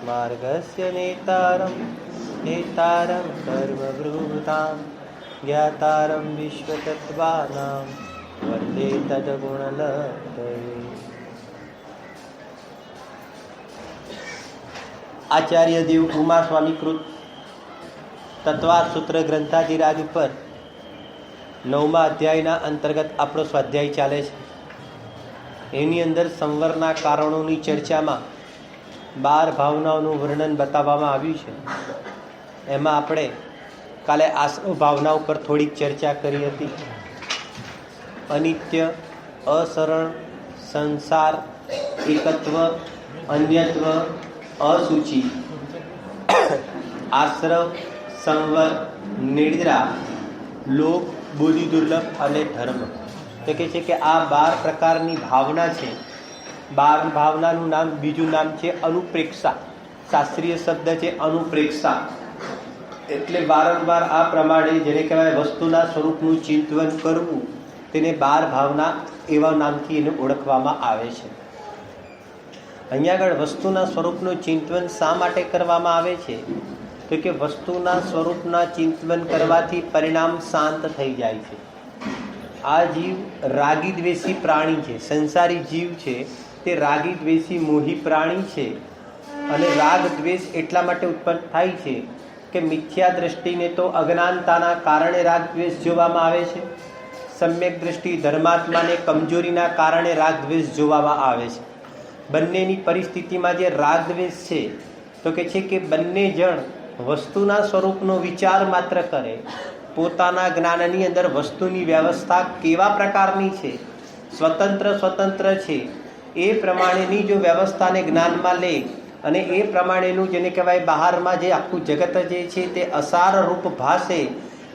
मार्गस्य नेतारं नेतारं सर्वभूतां ज्ञातारं विश्वतत्त्वानां वन्दे तद्गुणलहरी। आचार्य देव उमा स्वामी कृत तत्वार्थ सूत्र ग्रंथाधिराज ઉપર 9મા અધ્યાયના અંતર્ગત આપણો સ્વાધ્યાય ચાલે છે। એની અંદર સંવરના કારણોની ચર્ચામાં 12 ભાવનાઓનું વર્ણન બતાવવામાં આવ્યું છે। એમાં આપણે કાલે આશ્રવ ભાવના ઉપર થોડીક ચર્ચા કરી હતી। અનિત્ય, અસરણ, સંસાર, એકત્વ, અન્યત્વ, અસુચિ, આશ્રવ, સંવર, નિદ્રા, લોક, બુદ્ધિ દુર્લભ અને ધર્મ। તો કહે છે કે આ 12 પ્રકારની ભાવના છે। 12 ભાવનાનું નામ, બીજું નામ છે અનુપ્રેક્ષા। શાસ્ત્રીય શબ્દ છે અનુપ્રેક્ષા। એટલે વારંવાર આ પ્રમાણે જેને કહેવાય વસ્તુના સ્વરૂપનું ચિંતન કરવું, તેને 12 ભાવના એવા નામથી એને ઓળખવામાં આવે છે। અહીંયા આગળ વસ્તુના સ્વરૂપનું ચિંતન શા માટે કરવામાં આવે છે? તો કે વસ્તુના સ્વરૂપના ચિંતન કરવાથી પરિણામ શાંત થઈ જાય છે। આ જીવ રાગી દ્વેષી પ્રાણી છે, સંસારી જીવ છે, તે રાગી દ્વેષી મોહી પ્રાણી છે। અને રાગ દ્વેષ એટલા માટે ઉત્પન્ન થાય છે કે મિથ્યા દ્રષ્ટિને તો અજ્ઞાનતાના કારણે રાગ દ્વેષ જોવામાં આવે છે, સમ્યક દ્રષ્ટિ ધર્માત્માને કમજોરીના કારણે રાગ દ્વેષ જોવામાં આવે છે। બંનેની પરિસ્થિતિમાં જે રાગ દ્વેષ છે તો કે છે કે બંને જણ વસ્તુના સ્વરૂપનો વિચાર માત્ર કરે, પોતાના જ્ઞાનની અંદર વસ્તુની વ્યવસ્થા કેવા પ્રકારની છે, સ્વતંત્ર છે, એ પ્રમાણેની જો વ્યવસ્થાને જ્ઞાનમાં લે અને એ પ્રમાણેનું જેને કહેવાય બહારમાં જે આખું જગત જે છે તે અસાર રૂપ ભાસે,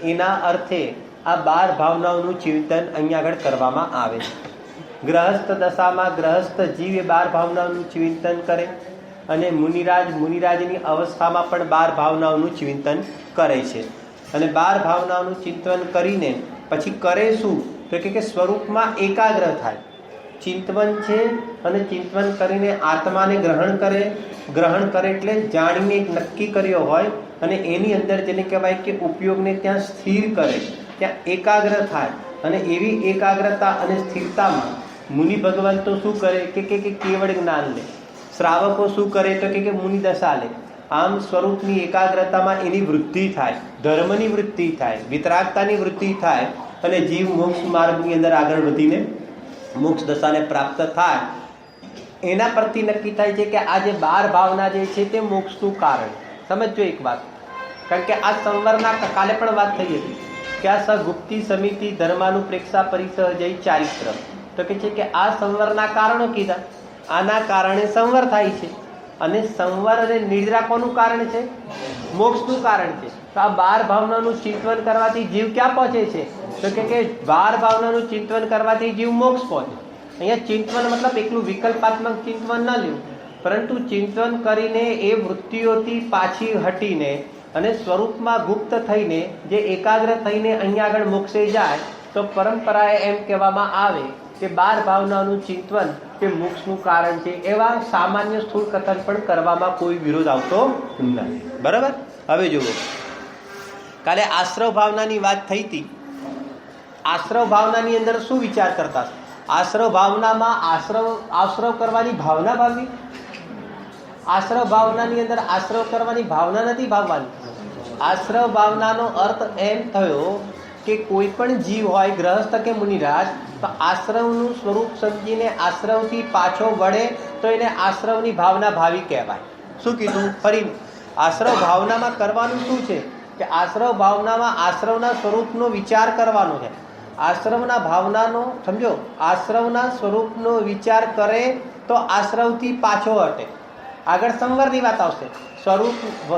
એના અર્થે આ 12 ભાવનાઓનું ચિંતન અહીંયા આગળ કરવામાં આવે છે। ગ્રહસ્થ દશામાં ગ્રહસ્થ જીવ એ 12 ભાવનાઓનું ચિંતન કરે અને મુનિરાજની અવસ્થામાં પણ 12 ભાવનાઓનું ચિંતન કરે છે। અને 12 ભાવનાઓનું ચિંતન કરીને પછી કરે શું? તો કે સ્વરૂપમાં એકાગ્ર થાય, ચિંતન છે અને ચિંતન કરીને આત્માને ગ્રહણ કરે એટલે જાણીને નક્કી કર્યો હોય અને એની અંદર જેને કહેવાય કે ઉપયોગને ત્યાં સ્થિર કરે, ત્યાં એકાગ્ર થાય। અને એવી એકાગ્રતા અને સ્થિરતામાં મુનિ ભગવાન તો શું કરે કે કેવળ જ્ઞાન લે, શ્રાવકો શું કરે તો કે મુનિ દશા લે। આમ સ્વરૂપની એકાગ્રતામાં એની વૃદ્ધિ થાય, ધર્મની વૃદ્ધિ થાય, વિતરાગતાની વૃદ્ધિ થાય અને જીવ મોક્ષ માર્ગની અંદર આગળ વધીને મોક્ષ દશાને પ્રાપ્ત થાય। એના પરથી નક્કી થાય છે કે આ જે 12 ભાવના જે છે તે મોક્ષનું કારણ। સમજો એક વાત, કારણ કે આ સંવરના કાલે પણ વાત થઈ હતી કે આ સગુપ્તી સમિતિ ધર્માનુપ્રેક્ષા પરિસહજય ચારિત્ર, તો કે છે કે આ સંવરના કારણો કીધા, આના કારણે સંવર થાય છે અને સંવર અને નિદ્રા કોનું કારણ છે? મોક્ષનું કારણ છે। તો આ 12 ભાવનાનું ચિંતન કરવાથી જીવ ક્યાં પહોંચે છે? તો કે 12 ભાવનાનું ચિંતન કરવાથી જીવ મોક્ષ પહોંચે। અહીંયા ચિંતન મતલબ એકલું વિકલ્પાત્મક ચિંતન ન લેવું, પરંતુ ચિંતન કરીને એ વૃત્તિઓથી પાછી હટીને અને સ્વરૂપમાં ગુપ્ત થઈને જે એકાગ્ર થઈને અહીંયા આગળ મોક્ષે જાય, તો પરંપરાએ એમ કહેવામાં આવે કે 12 ભાવનાનું ચિંતન કે મોક્ષનું કારણ છે। એવા સામાન્ય સ્થૂળ કથન પણ કરવામાં કોઈ વિરોધ આવતો નથી, બરાબર? હવે જુઓ, કાલે આશ્રવ ભાવનાની વાત થઈ હતી। આશ્રવ ભાવનાની અંદર શું વિચાર કરતા? આશ્રવ ભાવનામાં આશ્રવ કરવાની ભાવના ભાવવી? આશ્રવ ભાવનાની અંદર આશ્રવ કરવાની ભાવના નથી ભાવવાની। આશ્રવ ભાવનાનો અર્થ એમ થયો કે કોઈ પણ જીવ હોય, ગ્રહસ્થ કે મુનિરાજ, તો આશ્રવનું સ્વરૂપ સમજીને આશ્રવથી પાછો વળે તો એને આશ્રવની ભાવના ભાવી કહેવાય। શું કીધું? ફરી આશ્રવ ભાવનામાં કરવાનું શું છે કે આશ્રવ ભાવનામાં આશ્રવના સ્વરૂપનો વિચાર કરવાનો છે। આશ્રવના ભાવનાનો સમજો, આશ્રવના સ્વરૂપનો વિચાર કરે તો આશ્રવથી પાછો હટે। આગળ સંવરની વાત આવશે।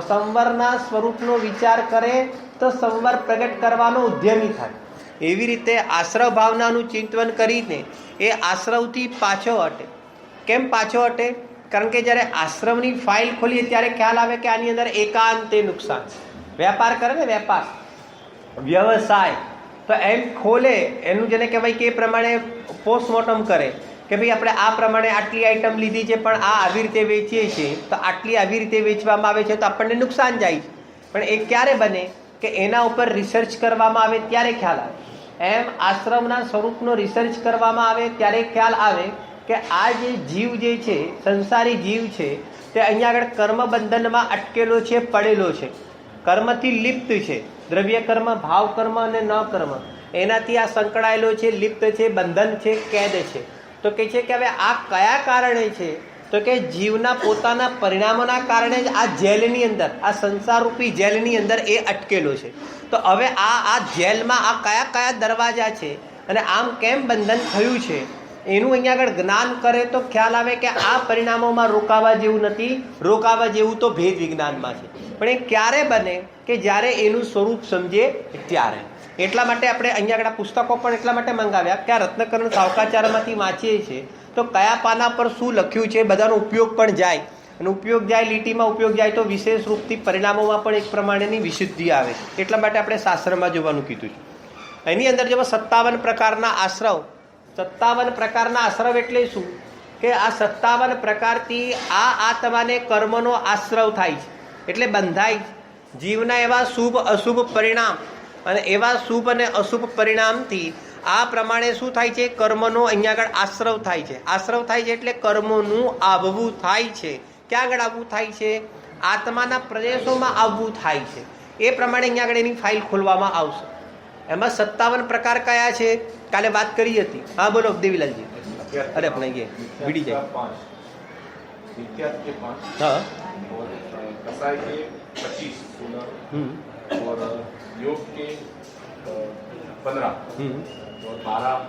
સંવરના સ્વરૂપનો વિચાર કરે તો સંવર પ્રગટ કરવાનો ઉદ્યમી થાય। એવી રીતે આશ્રવ ભાવનાનું ચિંતન કરીને એ આશ્રવથી પાછો હટે। કેમ પાછો હટે? કારણ કે જ્યારે આશ્રમની ફાઇલ ખોલીએ ત્યારે ખ્યાલ આવે કે આની અંદર એકાંતે નુકસાન છે। વેપાર કરે ને, વેપાર, વ્યવસાય, તો એમ ખોલે એનું જેને કહેવાય કે એ પ્રમાણે પોસ્ટમોર્ટમ કરે કે ભાઈ આપણે આ પ્રમાણે આટલી આઈટમ લીધી છે પણ આ આવી રીતે વેચીએ છીએ તો આટલી આવી રીતે વેચવામાં આવે છે તો આપણને નુકસાન જાય છે. પણ એ ક્યારે બને કે એના ઉપર રિસર્ચ કરવામાં આવે ત્યારે ખ્યાલ આવે. એમ આશ્રમના સ્વરૂપનો રિસર્ચ કરવામાં આવે ત્યારે ખ્યાલ આવે કે આ જે જીવ જે છે, સંસારી જીવ છે, તે અહીંયા આગળ કર્મ બંધનમાં અટકેલો છે, પડેલો છે, કર્મથી લિપ્ત છે. દ્રવ્ય કર્મ, ભાવ કર્મ અને ન કર્મ એનાથી આ સંકળાયેલો છે, લિપ્ત છે, બંધન છે, કેદ છે. તો કહે છે કે હવે આ કયા કારણે છે? તો કે જીવના પોતાના પરિણામોના કારણે જ આ જેલની અંદર, આ સંસારરૂપી જેલની અંદર એ અટકેલો છે. તો હવે આ જેલમાં આ કયા કયા દરવાજા છે અને આમ કેમ બંધન થયું છે એનું અહીંયા આગળ જ્ઞાન કરે તો ખ્યાલ આવે કે આ પરિણામોમાં રોકાવા જેવું નથી, રોકાવા જેવું તો ભેદ વિજ્ઞાનમાં છે. પણ એ ક્યારે બને કે જ્યારે એનું સ્વરૂપ સમજે ત્યારે. એટલા માટે આપણે અહીંયા આગળ પુસ્તકો પણ એટલા માટે મંગાવ્યા કે આ રત્નકરણ સાવકાચારમાંથી વાંચીએ છીએ તો કયા પાના પર શું લખ્યું છે બધાનો ઉપયોગ પણ જાય, અને ઉપયોગ જાય, લીટીમાં ઉપયોગ જાય તો વિશેષ રૂપથી પરિણામોમાં પણ એક પ્રમાણેની વિશુદ્ધિ આવે. એટલા માટે આપણે શાસ્ત્રમાં જોવાનું કીધું છે. એની અંદર જેમાં 57 પ્રકારના આશ્રવ, 57 પ્રકારના આશ્રવ એટલે શું કે આ 57 પ્રકારથી આ આત્માને કર્મનો આશ્રવ થાય છે, એટલે બંધાય છે. જીવના એવા શુભ અશુભ પરિણામ અને એવા શુભ અને અશુભ પરિણામથી આ પ્રમાણે શું થાય છે? કર્મનો અહીંયા આગળ આશ્રવ થાય છે. આશ્રવ થાય છે એટલે કર્મોનું આવવું થાય છે. ક્યાં આગળ આવવું થાય છે? આત્માના પ્રદેશોમાં આવવું થાય છે. એ પ્રમાણે અહીંયા આગળ એની ફાઇલ ખોલવામાં આવશે. એમાં 57 પ્રકાર કયા છે? કાલે વાત કરી હતી. હા બોલો દેવીલાલજી. અરે આપણે ये बीड़ी जाए हाँ कसाई के 25 और योग के 15 और 12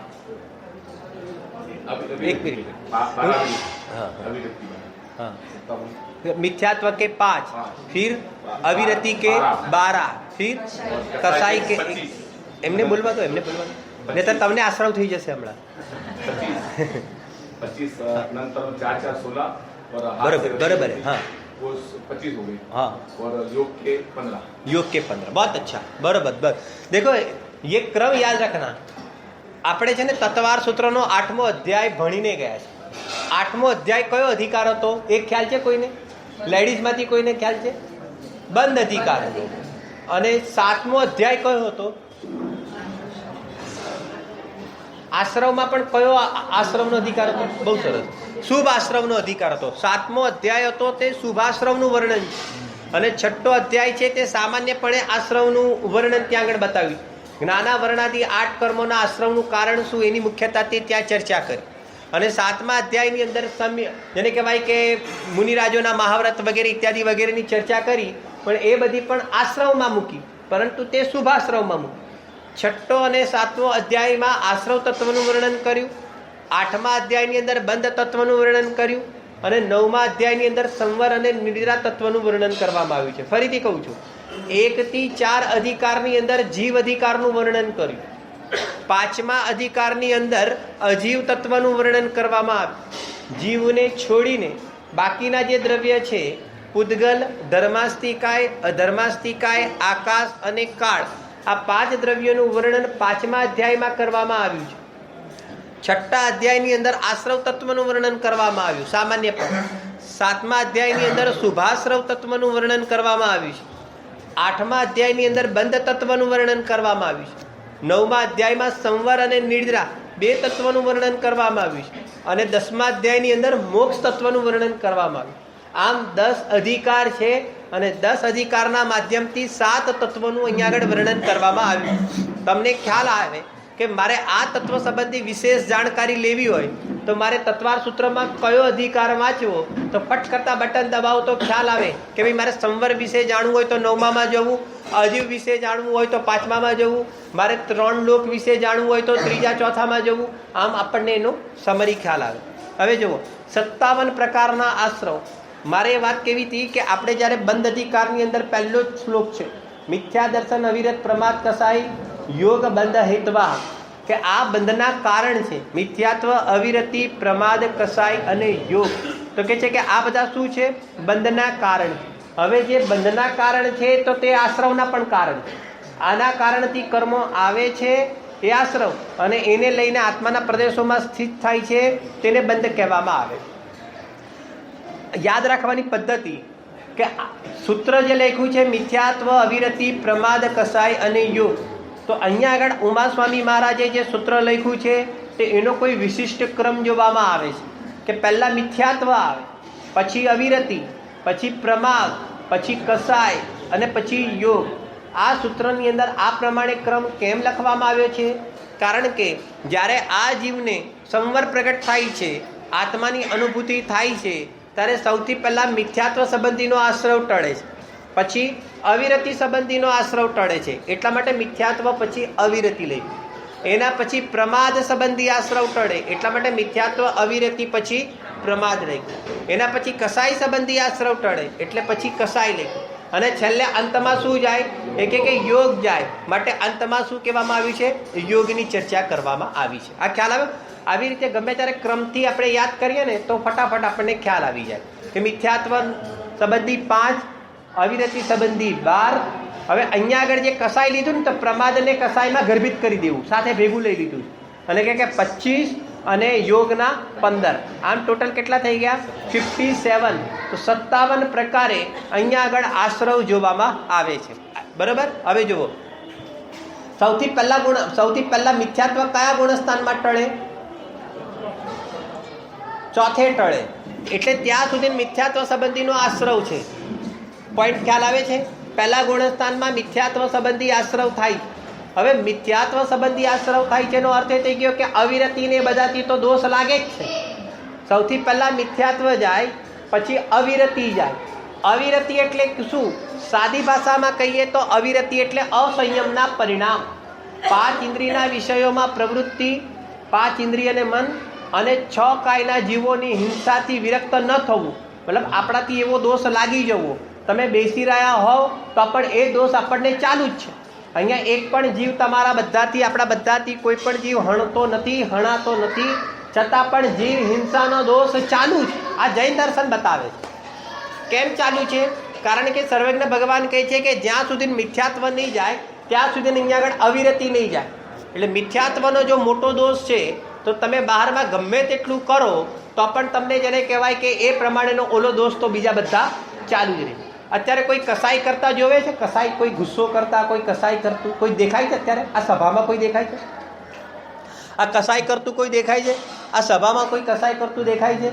एक मिनट अभिव्यक्ति हाँ मिथ्यात्व के 5, फिर अविरति के 12, फिर कसाई के એમને બોલવા દો, એમને બોલવા દો, નહીં તો તમને આશ્રવ થઈ જશે હમણાં. 25 नंतर 4 4 16 और बराबर बराबर है हाँ वो 25 हो गई हाँ और योग के 15. योग के 15 बहुत अच्छा बराबर बस. देखो ये क्रम याद रखना. આપણે છે ને તત્વાર સૂત્રનો 8મો અધ્યાય ભણીને ગયા છે. 8મો અધ્યાય કયો અધિકાર હતો એ ખ્યાલ છે કોઈને? લેડીઝમાંથી કોઈને ખ્યાલ છે? બંધ અધિકાર હતો. અને 7મો અધ્યાય કયો હતો? આશ્રમમાં પણ કયો આશ્રમનો અધિકાર હતો? બહુ સરસ, શુભ આશ્રમનો અધિકાર હતો. 7મો અધ્યાય હતો તે શુભાશ્રમનું વર્ણન, અને 6ઠો અધ્યાય છે તે સામાન્યપણે આશ્રમનું વર્ણન ત્યાં આગળ બતાવ્યું. જ્ઞાના વર્ણાદી 8 કર્મોના આશ્રમનું કારણ શું એની મુખ્યતાથી ત્યાં ચર્ચા કરી. અને 7મા અધ્યાયની અંદર સમ્ય જેને કહેવાય કે મુનિરાજોના મહાવ્રત વગેરે ઇત્યાદિ વગેરેની ચર્ચા કરી, પણ એ બધી પણ આશ્રમમાં મૂકી, પરંતુ તે શુભાશ્રમમાં મૂકી. 6ઠો અને 7મો અધ્યાયમાં આશ્રવ તત્વનું વર્ણન કર્યું. 8મા અધ્યાયની અંદર બંધ તત્વનું વર્ણન કર્યું, અને 9મા અધ્યાયની અંદર સંવર અને નિદ્રા તત્વનું વર્ણન કરવામાં આવ્યું છે. ફરીથી કહું છું, 1 થી 4 અધિકારની અંદર જીવ અધિકારનું વર્ણન કર્યું. 5મા અધિકારની અંદર અજીવ તત્વનું વર્ણન કરવામાં આવ્યું. જીવને છોડીને બાકીના જે દ્રવ્ય છે, પૂદગલ, ધર્માસ્તિકાય, અધર્માસ્તિકાય, આકાશ અને કાળ, આ 5 દ્રવ્યોનું વર્ણન 5મા અધ્યાયમાં કરવામાં આવ્યું છે. 6ઠા અધ્યાયની અંદર આશ્રવ તત્વનું વર્ણન કરવામાં આવ્યું સામાન્યપણે. 7મા અધ્યાયની અંદર શુભાશ્રવ તત્વનું વર્ણન કરવામાં આવ્યું છે. 8મા અધ્યાયની અંદર બંધ તત્વનું વર્ણન કરવામાં આવ્યું છે. 9મા અધ્યાયમાં સંવર અને નિદ્રા 2 તત્વનું વર્ણન કરવામાં આવ્યું છે. અને 10મા અધ્યાયની અંદર મોક્ષ તત્વનું વર્ણન કરવામાં આવ્યું. આમ 10 અધિકાર છે, અને 10 અધિકારના માધ્યમથી 7 તત્વનું અહીંયા આગળ વર્ણન કરવામાં આવ્યું. તમને ખ્યાલ આવે કે મારે આ તત્વ સંબંધી વિશેષ જાણકારી લેવી હોય તો મારે તત્વાર સૂત્રમાં કયો અધિકાર વાંચવો, તો ફટ કરતા બટન દબાવો તો ખ્યાલ આવે કે ભાઈ મારે સંવર વિશે જાણવું હોય તો 9મામાં જવું, અજીવ વિશે જાણવું હોય તો 5મામાં જવું, મારે 3 લોક વિશે જાણવું હોય તો 3જા 4થામાં જવું. આમ આપણને એનો સમરી ખ્યાલ આવે. હવે જુઓ, 57 પ્રકારના આશ્રવ. મારે એ વાત કેવી હતી કે આપણે જ્યારે બંધ અધિકારની અંદર પહેલો જ શ્લોક છે, મિથ્યા દર્શન અવિરત પ્રમાદ કસાઈ યોગ બંધ હેતવા, કે આ બંધના કારણ છે. મિથ્યાત્વ, અવિરતિ, પ્રમાદ, કસાઈ અને યોગ. તો કે છે કે આ બધા શું છે? બંધના કારણ. હવે જે બંધના કારણ છે તો તે આશ્રવના પણ કારણ છે. આના કારણથી કર્મો આવે છે એ આશ્રવ, અને એને લઈને આત્માના પ્રદેશોમાં સ્થિત થાય છે તેને બંધ કહેવામાં આવે. યાદ રાખવાની પદ્ધતિ કે સૂત્ર જે લખ્યું છે મિથ્યાત્વ, અવિરતિ, પ્રમાદ, કસાય અને યોગ, તો અહીંયા આગળ ઉમાસ્વામી મહારાજે જે સૂત્ર લખ્યું છે તે એનો કોઈ વિશિષ્ટ ક્રમ જોવામાં આવે છે કે પહેલાં મિથ્યાત્વ આવે, પછી અવિરતિ, પછી પ્રમાદ, પછી કસાય અને પછી યોગ. આ સૂત્રની અંદર આ પ્રમાણે ક્રમ કેમ લખવામાં આવ્યો છે? કારણ કે જ્યારે આ જીવને સંવર પ્રગટ થાય છે, આત્માની અનુભૂતિ થાય છે, ત્યારે સૌથી પહેલાં મિથ્યાત્વ સંબંધીનો આશ્રવ ટળે છે, પછી અવિરતિ સંબંધીનો આશ્રવ ટળે છે, એટલા માટે મિથ્યાત્વ પછી અવિરતિ લઈ. એના પછી પ્રમાદ સંબંધી આશ્રવ ટળે, એટલા માટે મિથ્યાત્વ અવિરતિ પછી પ્રમાદ લઈ. એના પછી કસાય સંબંધી આશ્રવ ટળે એટલે પછી કસાય લઈ. અને છેલ્લે અંતમાં શું જાય? એ કે યોગ જાય. માટે અંતમાં શું કહેવામાં આવ્યું છે? યોગની ચર્ચા કરવામાં આવી છે. આ ખ્યાલ આવે? આવી રીતે ગમે ત્યારે ક્રમથી આપણે યાદ કરીએ ને તો ફટાફટ આપણને ખ્યાલ આવી જાય કે મિથ્યાત્વ સંબંધી 5, અવિરતિ સંબંધી 12. હવે અહીંયા આગળ જે કસાય લીધું ને તો પ્રમાદને કસાયમાં ગર્ભિત કરી દેવું, સાથે ભેગું લઈ લીધું, અને કે 25 અને યોગના 15. આમ ટોટલ કેટલા થઈ ગયા? 57. તો 57 પ્રકારે અહીંયા આગળ આશ્રવ જોવામાં આવે છે. બરાબર? હવે જુઓ, સૌથી પહેલા મિથ્યાત્વ કયા ગુણસ્થાનમાં ટળે? ચોથે ટળે. એટલે ત્યાં સુધી મિથ્યાત્વ સંબંધીનો આશ્રવ છે. પોઈન્ટ ખ્યાલ આવે છે? પહેલા ગુણસ્થાનમાં મિથ્યાત્વ સંબંધી આશ્રવ થાય. હવે મિથ્યાત્વ સંબંધી આશ્રવ થાય છે એનો અર્થ એ થઈ ગયો કે અવિરતિને બધાથી તો દોષ લાગે જ છે. સૌથી પહેલાં મિથ્યાત્વ જાય, પછી અવિરતિ જાય. અવિરતિ એટલે શું? સાદી ભાષામાં કહીએ તો અવિરતિ એટલે અસંયમના પરિણામ. 5 ઇન્દ્રિયના વિષયોમાં પ્રવૃત્તિ, 5 ઇન્દ્રિય અને મન, અને 6 કાયના જીવોની હિંસાથી વિરક્ત ન થવું. મતલબ આપણાથી એવો દોષ લાગી જવો, તમે બેસી રહ્યા હોવ તો પણ એ દોષ આપણને ચાલુ જ છે. અહીંયા એક પણ જીવ તમારા બધાથી, આપણા બધાથી કોઈ પણ જીવ હણતો નથી, હણાતો નથી, છતાં પણ જીવ હિંસાનો દોષ ચાલુ છે. આ જૈન દર્શન બતાવે છે. કેમ ચાલુ છે? કારણ કે સર્વજ્ઞ ભગવાન કહે છે કે જ્યાં સુધી મિથ્યાત્વ નહીં જાય ત્યાં સુધી અહીંયા આગળ અવિરતિ નહીં જાય. એટલે મિથ્યાત્વનો જો મોટો દોષ છે તો તમે બહારમાં ગમે તેટલું કરો તો પણ તમને જેને કહેવાય કે એ પ્રમાણેનો ઓલો દોષ તો બીજા બધા ચાલુ જ રહે. અત્યારે કોઈ કસાઈ કરતા જોવે છે? કસાઈ કોઈ ગુસ્સો કરતા, કોઈ કસાઈ કરતું કોઈ દેખાય છે? અત્યારે આ સભામાં કોઈ દેખાય છે? આ કસાઈ કરતું કોઈ દેખાય છે? આ સભામાં કોઈ કસાઈ કરતું દેખાય છે?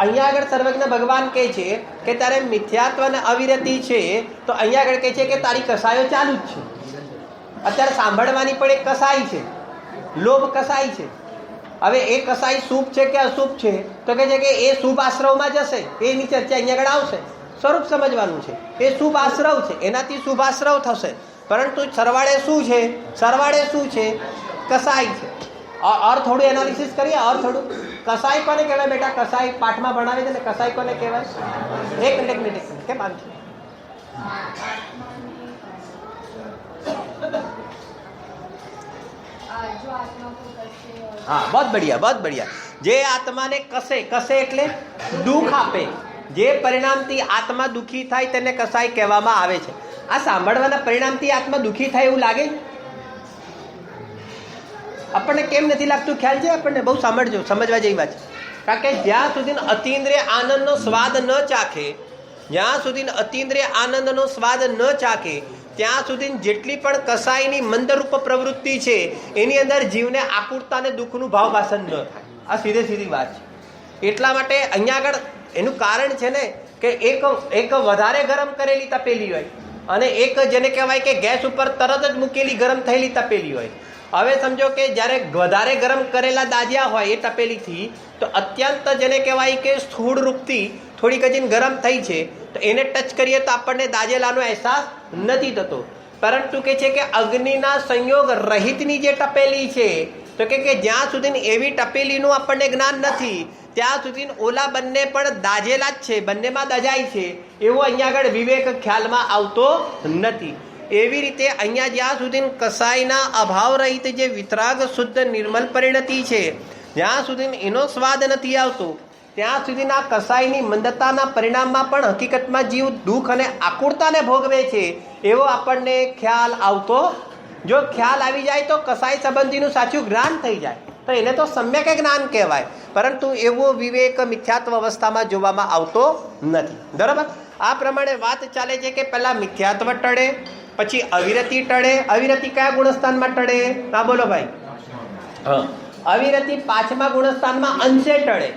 અહીંયા આગળ સર્વજ્ઞ ભગવાન કહે છે કે તારે મિથ્યાત્વ અને અવિરતિ છે તો અહીંયા આગળ કહે છે કે તારી કસાયો ચાલુ જ છે. અત્યારે સાંભળવાની પણ એક કસાઈ છે, લોભ કસાઈ છે. હવે એ કસાઈ શુભ છે કે અશુભ છે? તો કહે છે કે એ શુભ આશ્રવમાં જશે, એની ચર્ચા અહીંયા આગળ આવશે. સ્વરૂપ સમજવાનું છે. એ શુભ આશ્રવ છે, એનાથી શુભ આશ્રવ થશે, પરંતુ સરવાળે શું છે? સરવાળે શું છે? કસાઈ છે. અર્થ થોડું એનાલિસિસ કરીએ. અર્થ થોડું કસાઈ કોને કહેવાય બેટા? કસાઈ પાઠમાં ભણાવે છે ને, કસાઈ કોને કહેવાય? એક મિનિટ કેમ આમ છે? हाँ, बहुत बढ़िया. જે આત્માને કસે એટલે દુઃખ આપે, જે પરિણામથી આત્મા દુઃખી થાય તેને કસાઈ કહેવામાં આવે છે. આ સાંભળવાના પરિણામથી આત્મા દુઃખી થાય એવું લાગે? આપણને કેમ નથી લાગતું? ખ્યાલ છે આપણને? બહુ સમજજો, સમજવા જેવી વાત છે. કારણ કે જ્યાં સુધી અતિન્દ્રિય આનંદનો સ્વાદ ન ચાખે, જ્યાં સુધી અતિન્દ્રિય આનંદનો સ્વાદ ન ચાખે ત્યાં સુધી જેટલી પણ કસાઈની મંદરૂપ પ્રવૃત્તિ છે એની અંદર જીવને આકુરતા અને દુઃખનું ભાવભાષણ ન થાય. આ સીધી વાત છે. એટલા માટે અહીંયા આગળ એનું કારણ છે ને કે એક વધારે ગરમ કરેલી તપેલી હોય અને એક જેને કહેવાય કે ગેસ ઉપર તરત જ મૂકેલી ગરમ થયેલી તપેલી હોય. હવે સમજો કે જ્યારે વધારે ગરમ કરેલા દાજ્યા હોય એ તપેલીથી તો અત્યંત જેને કહેવાય કે સ્થૂળ રૂપથી થોડીક જ ગરમ થઈ છે તો એને ટચ કરીએ તો આપણને દાજેલાનો અહેસાસ નથી થતો. પરંતુ કે છે કે અગ્નિના સંયોગ રહિતની જે ટપેલી છે તો કે જ્યાં સુધી એવી ટપેલીનું આપણને જ્ઞાન નથી ત્યાં સુધી ઓલા બંને પણ દાજેલા જ છે, બંનેમાં દજાય છે એવો અહીંયા આગળ વિવેક ખ્યાલમાં આવતો નથી. એવી રીતે અહીંયા જ્યાં સુધી કસાઈના અભાવ રહિત જે વિતરાગ શુદ્ધ નિર્મલ પરિણતિ છે જ્યાં સુધી એનો સ્વાદ નથી આવતો ત્યાં સુધીના કસાઈની મંદતાના પરિણામમાં પણ હકીકતમાં જીવ દુઃખ અને આકુરતાને ભોગવે છે. એવો આપણને ખ્યાલ આવતો, જો ખ્યાલ આવી જાય તો કસાય સંબંધીનું સાચું જ્ઞાન થઈ જાય તો એને તો સમ્યક જ્ઞાન કહેવાય, પરંતુ એવો વિવેક મિથ્યાત્વ અવસ્થામાં જોવામાં આવતો નથી. બરાબર. આ પ્રમાણે વાત ચાલે છે કે પહેલા મિથ્યાત્વ ટળે, પછી અવિરતિ ટળે. અવિરતિ કયા ગુણસ્થાનમાં ટળે? હા બોલો ભાઈ. હા, અવિરતિ 5મા ગુણસ્થાનમાં અંશે ટળે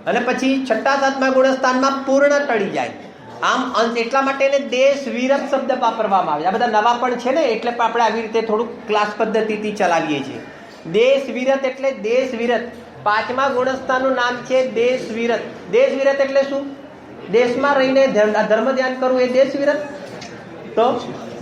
અને પછી 6, 7મા ગુણસ્થાનમાં પૂર્ણ ટળી જાય. આમ અંશ એટલા માટે એને દેશ વિરત શબ્દ વાપરવામાં આવે. આ બધા નવા પણ છે ને, એટલે આપણે આવી રીતે થોડુંક ક્લાસ પદ્ધતિથી ચલાવીએ છીએ. દેશ વિરત એટલે દેશ વિરત. 5મા ગુણસ્થાનનું નામ છે દેશ વિરત. દેશ વિરત એટલે શું? દેશમાં રહીને ધર્મ ધ્યાન કરવું એ દેશ વિરત. તો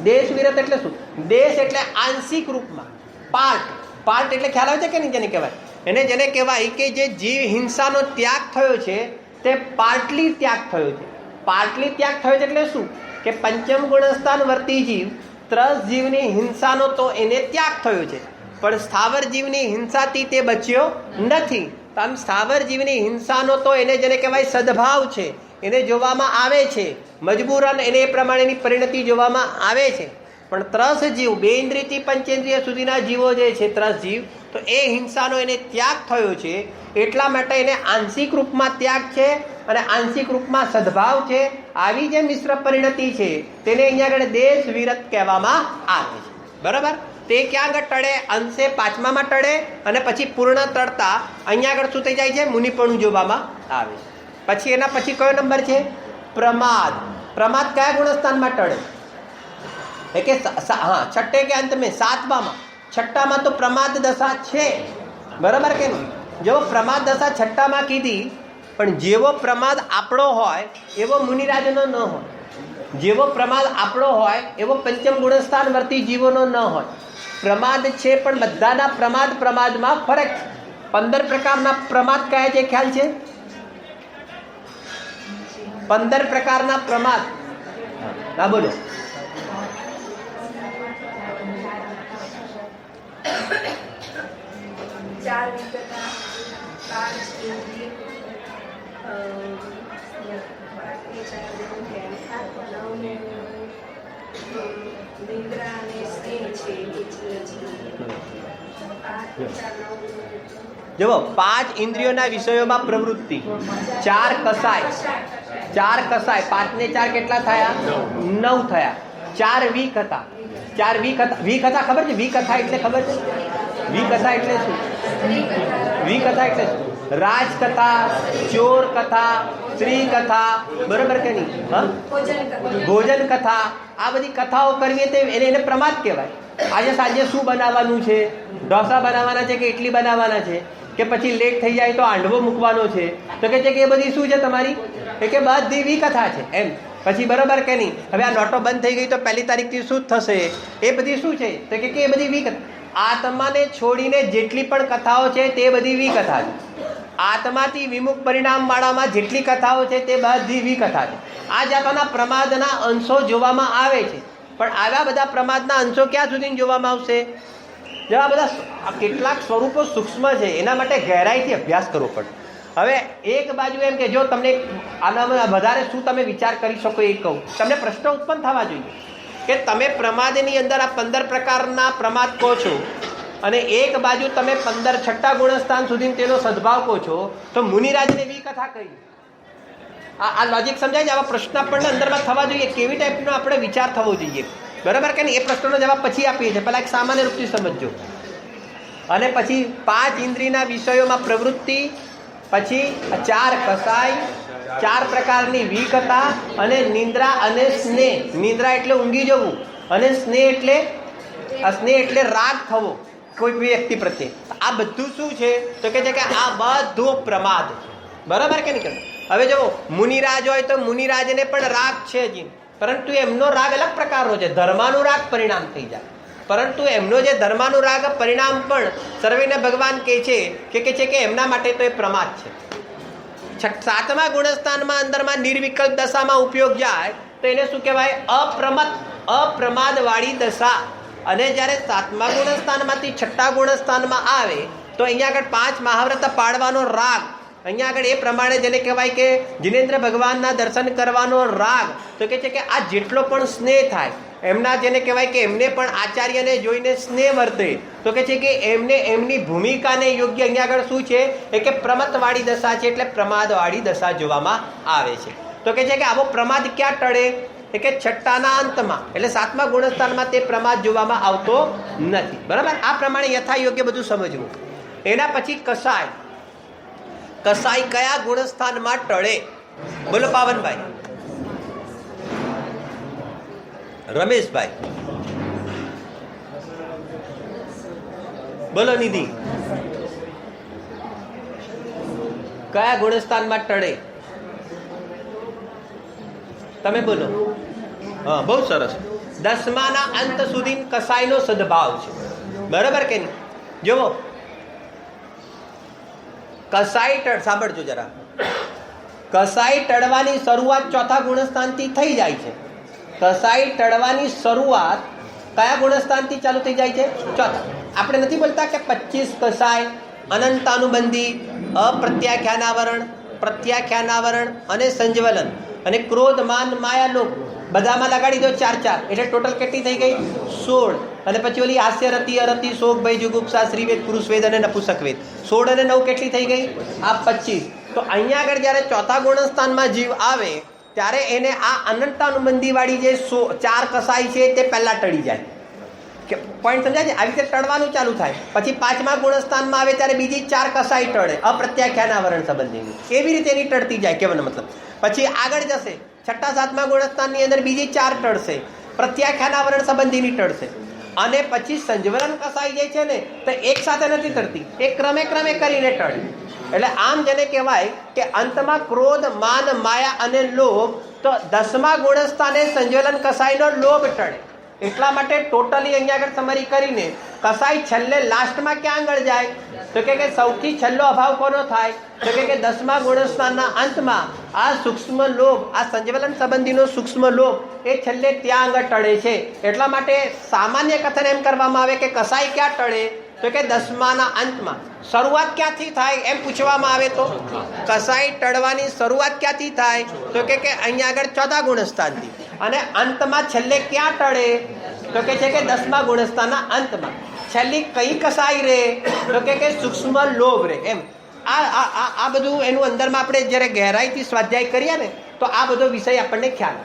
દેશ વિરત એટલે શું? દેશ એટલે આંશિક રૂપમાં, પાર્ટ. પાર્ટ એટલે ખ્યાલ આવે છે કે નહીં? જેને કહેવાય એને જેને કહેવાય કે જે જીવ હિંસાનો ત્યાગ થયો છે તે પાર્ટલી ત્યાગ થયો છે. પાર્ટલી ત્યાગ થયો છે એટલે શું? કે પંચમ ગુણસ્થાન વર્તી જીવ, ત્રસ જીવની હિંસાનો તો એને ત્યાગ થયો છે, પણ સ્થાવર જીવની હિંસાથી તે બચ્યો નથી. તો આમ સ્થાવર જીવની હિંસાનો તો એને જેને કહેવાય સદભાવ છે, એને જોવામાં આવે છે, મજબૂરન એને એ પ્રમાણેની પરિણતિ જોવામાં આવે છે. પણ ત્રસ જીવ, 2 ઇન્દ્રિયથી 5 ઇન્દ્રિય સુધીના જીવો જે છે ત્રસ જીવ, તો એ હિંસાનો એને ત્યાગ થયો છે. એટલા માટે એને આંશિક રૂપમાં ત્યાગ છે અને આંશિક રૂપમાં સદભાવ છે. આવી જે મિશ્ર પરિણતિ છે તેને અહીંયા આગળ દેશ વિરત કહેવામાં આવે છે. બરાબર. તે ક્યાં આગળ ટળે? અંશે 5મામાં ટળે અને પછી પૂર્ણ ટળતા અહીંયા આગળ શું થઈ જાય છે? મુનિપણું જોવામાં આવે છે. પછી એના પછી કયો નંબર છે? પ્રમાદ. પ્રમાદ કયા ગુણસ્થાનમાં ટળે? કે હા, છઠ્ઠે કે અંત મેં 7મામાં. 6ઠ્ઠામાં તો પ્રમાદ દશા છે. બરાબર કે નહીં? જો પ્રમાદ દશા 6ઠ્ઠામાં કીધી, પણ જેવો પ્રમાદ આપણો હોય એવો મુનિરાજનો ન હોય. જેવો પ્રમાદ આપણો હોય એવો પંચમ ગુણસ્થાન વર્તી જીવોનો ન હોય. પ્રમાદ છે પણ બધાના પ્રમાદમાં ફરક છે. 15 પ્રકારના પ્રમાદ કયા છે ખ્યાલ છે? 15 પ્રકારના પ્રમાદ. હા બોલો. જુઓ, 5 ઇન્દ્રિયોના વિષયોમાં પ્રવૃત્તિ, 4 કસાય. 4 કસાય, 5 ને 4 કેટલા થયા? 9 થયા. 4 વિકથા. 4 વિકથા. વિકથા ખબર છે? વિકથા એટલે ખબર છે? વિકથા એટલે શું? વિકથા એટલે શું? રાજકથા, ચોર કથા, સ્ત્રી કથા. બરોબર કે નહીં? હા, ભોજન કથા. આ બધી કથાઓ કરવી તે એને પ્રમાદ કહેવાય. આજે સાંજે શું બનાવવાનું છે? ઢોસા બનાવવાના છે કે ઇડલી બનાવવાના છે, કે પછી લેટ થઈ જાય તો આંડવો મૂકવાનો છે, તો કે છે કે એ બધી શું છે તમારી? કે બધી વિકથા છે એમ. પછી બરોબર કે નહીં? હવે આ નોટો બંધ થઈ ગઈ તો 1લી તારીખથી શું થશે? એ બધી શું છે? તો કે એ બધી વિકથા. આત્માને છોડીને જેટલી પણ કથાઓ છે તે બધી વિકથા છે. આત્માથી વિમુખ પરિણામવાળામાં જેટલી કથાઓ છે તે બધી વિકથા છે. આ જાતના પ્રમાદના અંશો જોવામાં આવે છે, પણ આવા બધા પ્રમાદના અંશો ક્યાં સુધી જોવામાં આવશે? જેવા બધા કેટલાક સ્વરૂપો સૂક્ષ્મ છે, એના માટે ગહેરાઈથી અભ્યાસ કરવો પડે. હવે એક બાજુ એમ કે જો તમને આના વધારે શું તમે વિચાર કરી શકો એ કહું, તમને પ્રશ્ન ઉત્પન્ન થવા જોઈએ કે તમે પ્રમાદની અંદર આ 15 પ્રકારના પ્રમાદ કહો છો અને એક બાજુ તમે 15 છઠ્ઠા ગુણસ્થાન સુધી તેનો સદભાવ કહો છો, તો મુનિરાજને વિકથા કહી. આ લોજિક સમજાય છે? આવા પ્રશ્ન આપણને અંદરમાં થવા જોઈએ. કેવી ટાઈપનો આપણે વિચાર થવો જોઈએ? બરાબર કે નહીં? એ પ્રશ્નનો જવાબ પછી આપીએ છીએ. પહેલાં એક સામાન્ય રૂપથી સમજજો. અને પછી 5 ઇન્દ્રિયના વિષયોમાં પ્રવૃત્તિ, પછી 4 કસાય, 4 પ્રકારની વિકથા અને નિંદ્રા અને સ્નેહ. નિંદ્રા એટલે ઊંઘી જવું અને સ્નેહ એટલે રાગ થવો કોઈ વ્યક્તિ પ્રત્યે. આ બધું શું છે? તો કે છે કે આ બધું પ્રમાદ છે. બરાબર કે નહીં? હવે જો મુનિરાજ હોય તો મુનિરાજને પણ રાગ છે જ, પરંતુ એમનો રાગ અલગ પ્રકારનો છે. ધર્માનુરાગ પરિણામ થઈ જાય, પરંતુ એમનો જે ધર્માનુરાગ પરિણામ પણ સર્વેને ભગવાન કહે છે કે એમના માટે તો એ પ્રમાદ છે. 7મા ગુણસ્થાનમાં અંદરમાં નિર્વિકલ્પ દશામાં ઉપયોગ જાય તો એને શું કહેવાય? અપ્રમાદવાળી દશા. અને જ્યારે 7મા ગુણસ્થાનમાંથી 6ઠ્ઠા ગુણસ્થાનમાં આવે તો અહીંયા આગળ 5 મહાવ્રત પાડવાનો રાગ, અહીંયા આગળ એ પ્રમાણે જેને કહેવાય કે જિનેન્દ્ર ભગવાનના દર્શન કરવાનો રાગ, તો કે છે કે આ જેટલો પણ સ્નેહ થાય એમના જેને કહેવાય કે એમને પણ આચાર્યને જોઈને સ્નેહ વર્તે, તો કે છે કે એમને એમની ભૂમિકાને યોગ્ય અહીંયા આગળ શું છે એ કે પ્રમતવાળી દશા છે, એટલે પ્રમાદવાળી દશા જોવામાં આવે છે. તો કે છે કે આવો પ્રમાદ ક્યાં ટળે એ કે છઠ્ઠાના અંતમાં, એટલે 7મા ગુણસ્થાનમાં તે પ્રમાદ જોવામાં આવતો નથી. બરાબર, આ પ્રમાણે યથા યોગ્ય બધું સમજવું. એના પછી કસાય. કસાય કયા ગુણસ્થાનમાં ટળે? બોલો પાવનભાઈ, રમેશભાઈ, બોલો નિધિ, કયા ગુણસ્થાનમાં ટળે? તમે બોલો. હા, બહુ સરસ. 10માના અંત સુધી કસાયનો સદભાવ છે. બરાબર કે નહીં? જુઓ, કસાય સાંભળજો જરા. કસાય ટળવાની શરૂઆત 4થા ગુણસ્થાનથી થઈ જાય છે. કસાય ટળવાની શરૂઆત કયા ગુણસ્થાનથી ચાલુ થઈ જાય છે? 4થા. આપણે નથી બોલતા કે 25 કસાય, અનંતાનુબંધી, અપ્રત્યાખ્યાનાવરણ, પ્રત્યાખ્યાનાવરણ અને સંજ્વલન અને ક્રોધ, માન, માયા, લોક બધામાં લગાડી દો 4 એટલે ટોટલ કેટલી થઈ ગઈ? 16. અને પછી ઓલી હાસ્યરતિ, અરતિ, શોક, ભય, જુગુપ્સા, શ્રીવેદ, પુરુષવેદ અને નપુસકવેદ 16 અને 9 કેટલી થઈ ગઈ? આ 25. તો અહીંયા આગળ જ્યારે 4થા ગુણસ્થાનમાં જીવ આવે ત્યારે એને આ અનંતાનુબંધી વાળી જે 4 કસાય છે તે પહેલા ટળી જાય. પોઈન્ટ સમજાય છે? આવી રીતે ટળવાનું ચાલુ થાય. પછી 5મા ગુણસ્થાનમાં આવે ત્યારે બીજી 4 કસાય ટળે, અપ્રત્યાખ્યાનાવરણ સંબંધીની. એવી રીતે એની ટળતી જાય, કહેવાનો મતલબ. પછી આગળ જશે 6ઠા 7મા ગુણસ્થાનની અંદર બીજી 4 ટળશે, પ્રત્યાખ્યાનાવરણ સંબંધીની ટળશે. અને પછી સંજ્વલન કસાય જે છે ને તો એક સાથે નથી ટળતી, એ ક્રમે ક્રમે કરીને ટળે. એટલે આમ જેને કહેવાય કે અંતમાં ક્રોધ, માન, માયા અને લોભ, તો 10મા ગુણસ્થાને સંજ્વલન કસાયનો લોભ ટળે. એટલા માટે ટોટલી અહીંયા આગળ સમરી કરીને કસાય છેલ્લે લાસ્ટમાં ક્યાં આગળ જાય? તો કે સૌથી છેલ્લો અભાવ કોનો થાય? તો કે 10મા ગુણસ્થાનના અંતમાં આ સૂક્ષ્મ લોભ, આ સંજ્વલન સંબંધીનો સૂક્ષ્મ લોભ એ છેલ્લે ત્યાં આગળ ટળે છે. એટલા માટે સામાન્ય કથન એમ કરવામાં આવે કે કસાય ક્યાં ટળે? તો કે 10માના અંતમાં. શરૂઆત ક્યાંથી થાય એમ પૂછવામાં આવે તો કસાય ટળવાની શરૂઆત ક્યાંથી થાય? તો કે અહીંયા આગળ 4થા ગુણસ્થાનથી. અને અંતમાં છેલ્લે ક્યાં ટળે? તો કે છે કે 10મા ગુણસ્થાનના અંતમાં. છેલ્લી કઈ કસાય રે? તો કે સૂક્ષ્મ લોભ રે. એમ આ બધું એનું અંદરમાં આપણે જ્યારે ગહેરાઈથી સ્વાધ્યાય કરીએ ને તો આ બધો વિષય આપણને ખ્યાલ.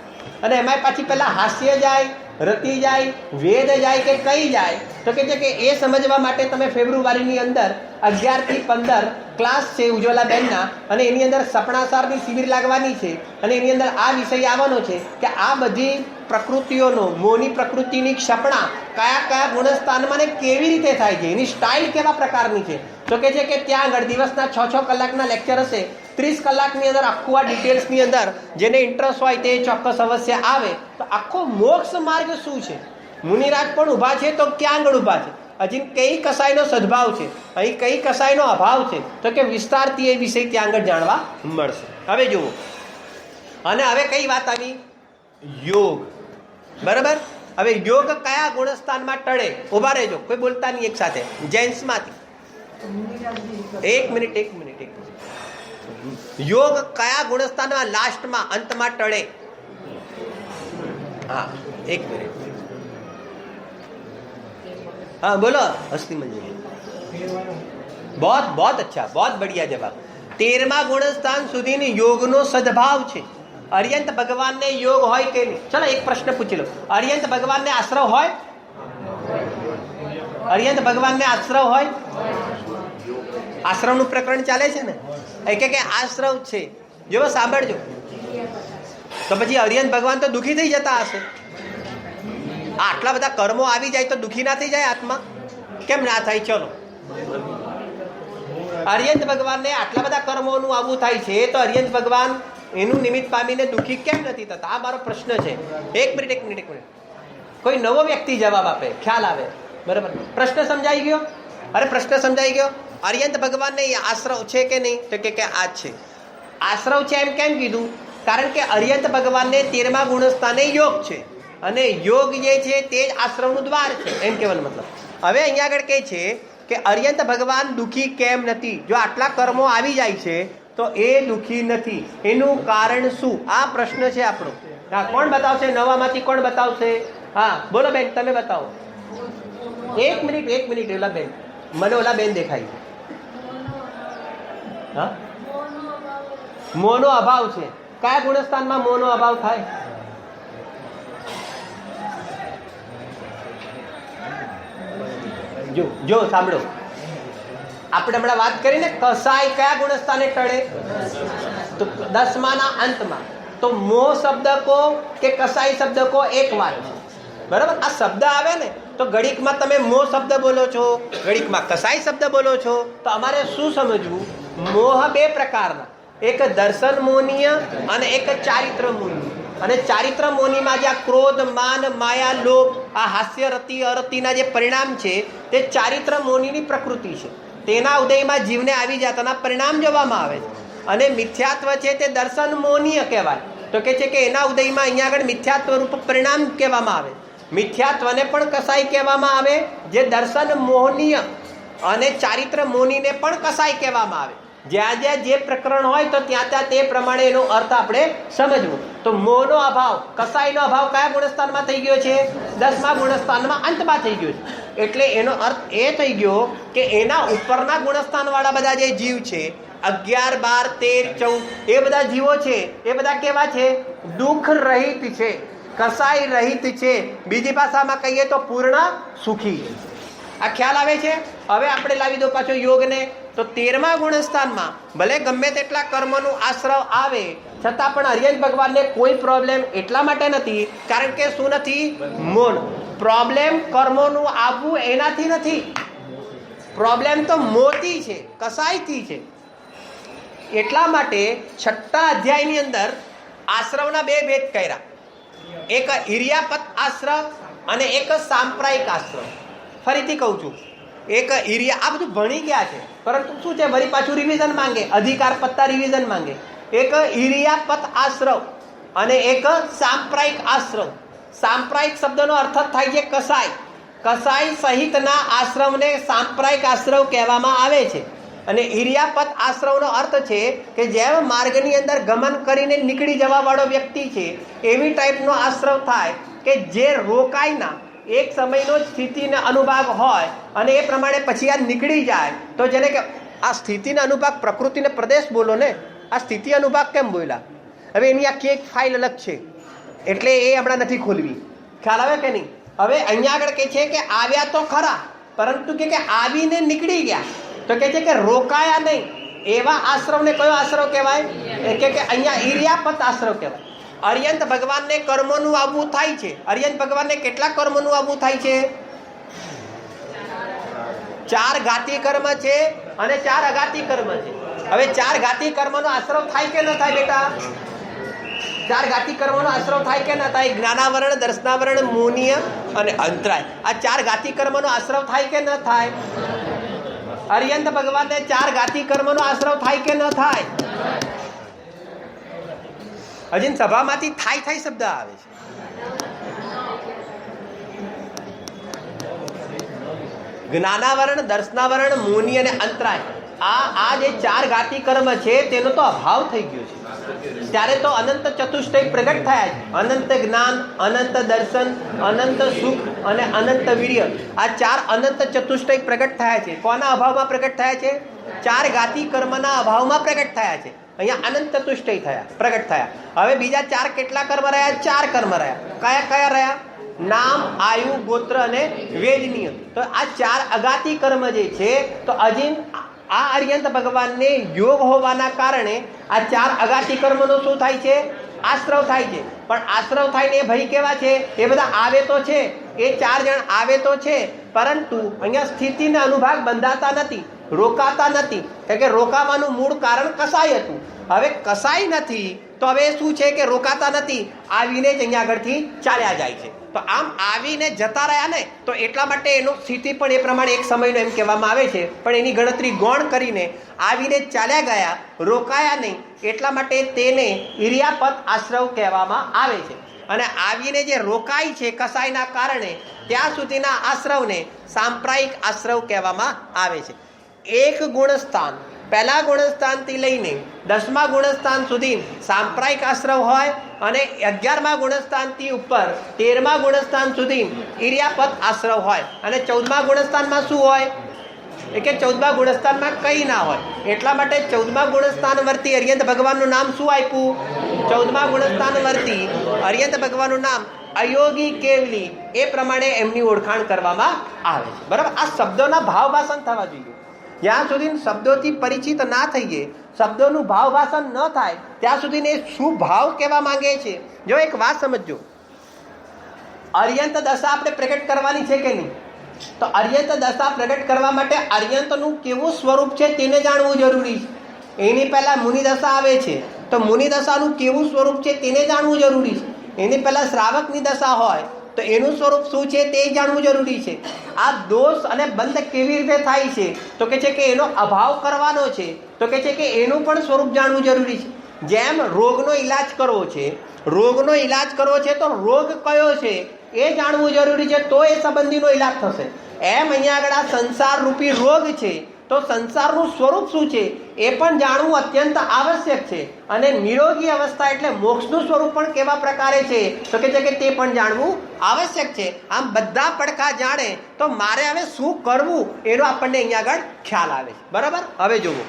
અને એમાં પાછી પહેલાં હાસ્ય જાય, રતિ જાય, વેદ જાય કે કઈ જાય? તો કે છે કે એ સમજવા માટે તમે ફેબ્રુઆરીની અંદર 11 થી 15 ક્લાસ છે ઉજ્જવલાબેનના, અને એની અંદર સપનાસારની શિબિર લાગવાની છે. અને એની અંદર આ વિષય આવવાનો છે કે આ બધી પ્રકૃતિઓનો, મોની પ્રકૃતિની ક્ષપણા કયા કયા ગુણસ્થાનમાં ને કેવી રીતે થાય છે, એની સ્ટાઇલ કેવા પ્રકારની છે. તો કે છે કે ત્યાં આગળ દિવસના 6 કલાકના લેક્ચર હશે. 30 કલાકની અંદર આખું આ ડિટેલ્સની અંદર જેને ઇન્ટરેસ્ટ હોય તે ચોક્કસ અવશ્ય આવે. તો આખો મોક્ષ માર્ગ શું છે, મુનિરાજ પણ ઊભા છે તો ક્યાં આગળ ઊભા છે, હજી કઈ કસાયનો સદભાવ છે, અહીં કઈ કસાયનો અભાવ છે, તો કે વિસ્તારથી એ વિષય ત્યાં આગળ જાણવા મળશે. હવે જુઓ, અને હવે કઈ વાત આવી? યોગ. બરાબર. હવે યોગ કયા ગુણસ્થાનમાં ટળે? ઊભા રહેજો, કોઈ બોલતા નહીં એક સાથે. જેન્ટ્સમાંથી એક મિનિટ. યોગ કયા ગુણસ્થાનમાં લાસ્ટમાં અંતમાં ટળે? હા, એક મિનિટ. हाँ बोलो हस्ती मंजरी. बहुत अच्छा, बहुत बढ़िया जवाब. 13મા ગુણસ્થાન સુધીની યોગનો સદભાવ છે. અર્યંત ભગવાનને યોગ હોય કે નહીં? ચલો એક પ્રશ્ન પૂછી લો. અર્યંત ભગવાનને આશ્રવ હોય? અર્યંત ભગવાનને આશ્રવ હોય? આશ્રવનું પ્રકરણ ચાલે છે ને, એ કે આશ્રવ છે. જો સાંભળજો, તો પછી અર્યંત ભગવાન તો દુઃખી થઈ જતા હશે. આટલા બધા કર્મો આવી જાય તો દુઃખી ના થઈ જાય આત્મા? કેમ ના થાય? ચલો, અર્યંત ભગવાનને આટલા બધા કર્મોનું આવું થાય છે તો અર્યંત ભગવાન એનું નિમિત્ત પામીને દુઃખી કેમ નથી થતા? આ મારો પ્રશ્ન છે. એક મિનિટ. કોઈ નવો વ્યક્તિ જવાબ આપે, ખ્યાલ આવે. બરાબર, પ્રશ્ન સમજાઈ ગયો? અરે પ્રશ્ન સમજાઈ ગયો. અર્યંત ભગવાનને આશ્રવ છે કે નહીં? તો કે આ છે. આશ્રવ છે એમ કેમ કીધું? કારણ કે અર્યંત ભગવાનને 13મા ગુણસ્થાને યોગ છે, અને યોગ જે છે તે જ આશ્રમનું દ્વાર છે, એમ કહેવાનો મતલબ. હવે અહીંયા આગળ કહે છે કે અર્યંત ભગવાન દુઃખી કેમ નથી? જો આટલા કર્મો આવી જાય છે તો એ દુઃખી નથી, એનું કારણ શું? આ પ્રશ્ન છે આપણો. કોણ બતાવશે? નવામાંથી કોણ બતાવશે? હા બોલો બેન, તમે બતાવો. એક મિનિટ ઓલા બેન, મને ઓલા બેન દેખાય છે. હા, મોનો અભાવ છે. કયા ગુણસ્થાનમાં મોનો અભાવ થાય? જો સાંભળો, આપણે હમણાં વાત કરી ને કસાય કયા ગુણસ્થાને ટળે? તો 10માના અંતમાં. તો મોહ શબ્દ કો કે કસાઈ શબ્દ કો એક વાત છે, બરાબર. આ શબ્દ આવે ને તો ઘડીકમાં તમે મોહ શબ્દ બોલો છો, ઘડીકમાં કસાઈ શબ્દ બોલો છો. તો અમારે શું સમજવું? મોહ બે પ્રકારના, એક દર્શન મોહનીય અને એક ચારિત્ર મોહનીય. અને ચારિત્ર મોહનીમાં જે આ ક્રોધ, માન, માયા, લોભ, આ હાસ્ય, રતિ, અરતિના જે પરિણામ છે તે ચારિત્ર મોહનીની પ્રકૃતિ છે. તેના ઉદયમાં જીવને આવી જાતાના પરિણામ જોવામાં આવે છે. અને મિથ્યાત્વ છે તે દર્શન મોહનીય કહેવાય. તો કે છે કે એના ઉદયમાં અહીંયા આગળ મિથ્યાત્વ રૂપ પરિણામ કહેવામાં આવે. મિથ્યાત્વને પણ કસાઈ કહેવામાં આવે, જે દર્શન મોહનીય અને ચારિત્ર મોહનીને પણ કસાઈ કહેવામાં આવે. જ્યાં જ્યાં જે પ્રકરણ હોય તો ત્યાં ત્યાં તે પ્રમાણે એનો અર્થ આપણે સમજવું. તો મોહનો અભાવ, કસાઈનો અભાવ કયા ગુણસ્થાનમાં થઈ ગયો છે? 10મા ગુણસ્થાનમાં અંતમાં થઈ ગયો છે. એટલે એનો અર્થ એ થઈ ગયો કે એના ઉપરના ગુણસ્થાનવાળા બધા જે જીવ છે, 11, 12, 13, 14, એ બધા જીવો છે, એ બધા કેવા છે? દુઃખ રહિત છે, કસાઈ રહિત છે. બીજી ભાષામાં કહીએ તો પૂર્ણ સુખી છે. આ ખ્યાલ આવે છે? હવે આપણે લાવી દો પાછો યોગને. તો 13મા ગુણસ્થાનમાં ભલે ગમે તેટલા કર્મનું આશ્રવ આવે છતાં પણ હરિયંત ભગવાનને કોઈ પ્રોબ્લેમ એટલા માટે નથી, કારણ કે શું નથી? મૌન. પ્રોબ્લેમ કર્મોનું આવવું એનાથી નથી, પ્રોબ્લેમ તો મોતી છે, કસાઈથી છે. એટલા માટે 6થા અધ્યાયની અંદર આશ્રવના બે ભેદ કર્યા, એક ઈર્યાપત આશ્રવ અને એક સાંપ્રાયિક આશ્રવ. ફરીથી કહું છું, એક ઈર્યા, આ બધું ભણી ગયા છે પરંતુ શું છે, વળી પાછું રિવિઝન માંગે, અધિકાર પત્તા રિવિઝન માંગે. એક ઈર્યાપત આશ્રવ અને એક સાંપ્રાયિક આશ્રવ. સાંપ્રાયિક શબ્દનો અર્થ થાય છે કસાઈ. કસાઈ સહિતના આશ્રમને સાંપ્રાયિક આશ્રવ કહેવામાં આવે છે. અને ઈર્યાપત આશ્રવનો અર્થ છે કે જેમ માર્ગની અંદર ગમન કરીને નીકળી જવા વાળો વ્યક્તિ છે, એવી ટાઈપનો આશ્રવ થાય કે જે રોકાય ના, એક સમયનો જ સ્થિતિનો અનુભાગ હોય અને એ પ્રમાણે પછી આ નીકળી જાય. તો જેને કે આ સ્થિતિનો અનુભાગ, પ્રકૃતિને પ્રદેશ બોલો ને, આ સ્થિતિ અનુભાગ કેમ બોલ્યા? હવે એની આખી એક ફાઇલ અલગ છે, એટલે એ હમણાં નથી ખોલવી. ખ્યાલ આવે કે નહીં? હવે અહીંયા આગળ કે છે કે આવ્યા તો ખરા, પરંતુ કે આવીને નીકળી ગયા. તો કે છે કે રોકાયા નહીં. એવા આશ્રમને કયો આશ્રવ કહેવાય? કે અહીંયા ઈર્યાપત આશ્રવ કહેવાય. અર્યંત ભગવાનને કર્મોનું આવવું થાય છે. અર્યંત ભગવાનને કેટલા કર્મોનું આવવું થાય છે? 4 ઘાતી કર્મ છે અને 4 અઘાતી કર્મ છે. હવે 4 ઘાતી કર્મનો આશ્રવ થાય કે ન થાય બેટા? 4 ઘાતી કર્મનો આશ્રવ થાય કે ન થાય? જ્ઞાનાવરણ, દર્શનાવરણ, મોહનીય અને અંતરાય. આ 4 ઘાતી કર્મનો આશ્રવ થાય કે ન થાય? અર્યંત ભગવાનને 4 ઘાતી કર્મનો આશ્રવ થાય કે ન થાય? હજી સભામાંથી થાય શબ્દ આવે છે. જ્ઞાનાવરણ, દર્શનાવરણ, મોહની અને અંતરાય, આ જે 4 ઘાતી કર્મ છે તેનો તો અભાવ થઈ ગયો છે. ત્યારે તો અનંત ચતુષ્ટય પ્રગટ થયા છે. અનંત જ્ઞાન, અનંત દર્શન, અનંત સુખ અને અનંત વીર્ય, આ 4 અનંત ચતુષ્ટય પ્રગટ થયા છે. કોના અભાવમાં પ્રગટ થયા છે? 4 ઘાતી કર્મના અભાવમાં પ્રગટ થયા છે. અહીંયા અનંત ચતુષ્ટય પ્રગટ થયા. હવે બીજા 4 કેટલા કર્મ રહ્યા? 4 કર્મ રહ્યા. કયા કયા રહ્યા? નામ, આયુ, ગોત્ર અને વેદનીય. તો આ 4 અગાતી કર્મ જે છે, તો હજી આ અર્યંત ભગવાનને યોગ હોવાના કારણે આ 4 અગાતી કર્મનો શું થાય છે? આશ્રવ થાય છે. પણ આશ્રવ થાય ને એ ભાઈ કેવા છે? એ બધા આવે તો છે, એ 4 જણ આવે તો છે, પરંતુ અહીંયા સ્થિતિને અનુભાગ બંધાતા નથી, રોકાતા નથી. કારણ કે રોકાવાનું મૂળ કારણ કસાઈ હતું. હવે કસાઈ નથી તો હવે શું છે કે રોકાતા નથી, આવીને જ અહીંયા આગળથી ચાલ્યા જાય છે. તો આમ આવીને જતા રહ્યા ને, તો એટલા માટે એનો સ્થિતિ પણ એ પ્રમાણે એક સમયનો એમ કહેવામાં આવે છે. પણ એની ગણતરી ગૌણ કરીને આવીને ચાલ્યા ગયા, રોકાયા નહીં, એટલા માટે તેને ઈર્યાપત આશ્રવ કહેવામાં આવે છે. અને આવીને જે રોકાય છે કસાઈના કારણે, ત્યાં સુધીના આશ્રવને સાંપ્રાયિક આશ્રવ કહેવામાં આવે છે. એક ગુણસ્થાન, પહેલા ગુણસ્થાનથી લઈને 10મા ગુણસ્થાન સુધી સાંપ્રાયિક આશ્રવ હોય અને 11મા ગુણસ્થાનથી ઉપર 13મા ગુણસ્થાન સુધી ઈર્યાપદ આશ્રવ હોય અને 14મા ગુણસ્થાનમાં શું હોય કે 14મા ગુણસ્થાનમાં કંઈ ના હોય. એટલા માટે 14મા ગુણસ્થાન વર્તી અર્યંત ભગવાનનું નામ શું આપ્યું? 14મા ગુણસ્થાન વર્તી અર્યંત ભગવાનનું નામ અયોગી કેવલી, એ પ્રમાણે એમની ઓળખાણ કરવામાં આવે છે. બરાબર. આ શબ્દોના ભાવભાષણ થવા જોઈએ. જ્યાં સુધી શબ્દોથી પરિચિત ના થઈએ, શબ્દોનું ભાવભાષણ ન થાય ત્યાં સુધી એ શું ભાવ કહેવા માંગે છે. જો એક વાત સમજજો, અર્યંત દશા આપણે પ્રગટ કરવાની છે કે નહીં? તો અર્યંત દશા પ્રગટ કરવા માટે અર્યંતનું કેવું સ્વરૂપ છે તેને જાણવું જરૂરી છે. એની પહેલા મુનિ દશા આવે છે, તો મુનિ દશાનું કેવું સ્વરૂપ છે તેને જાણવું જરૂરી છે. એની પહેલા શ્રાવકની દશા હોય તો એનું સ્વરૂપ શું છે તે જાણવું જરૂરી છે. આ દોષ અને બંધ કેવી રીતે થાય છે? તો કે છે કે એનો અભાવ કરવાનો છે, તો કે છે કે એનું પણ સ્વરૂપ જાણવું જરૂરી છે. જેમ રોગનો ઈલાજ કરવો છે, રોગનો ઈલાજ કરવો છે તો રોગ કયો છે એ જાણવું જરૂરી છે, તો એ સંબંધીનો ઈલાજ થશે. એમ અહીંયા આગળ આ સંસાર રૂપી રોગ છે, તો સંસારનું સ્વરૂપ શું છે એ પણ જાણવું અત્યંત આવશ્યક છે. અને નિરોગી અવસ્થા એટલે મોક્ષનું સ્વરૂપ પણ કેવા પ્રકારે છે તો કે છે કે તે પણ જાણવું આવશ્યક છે. આમ બધા પડખા જાણે તો મારે હવે શું કરવું એનો આપણને અહીંયા આગળ ખ્યાલ આવે છે. બરાબર. હવે જુઓ,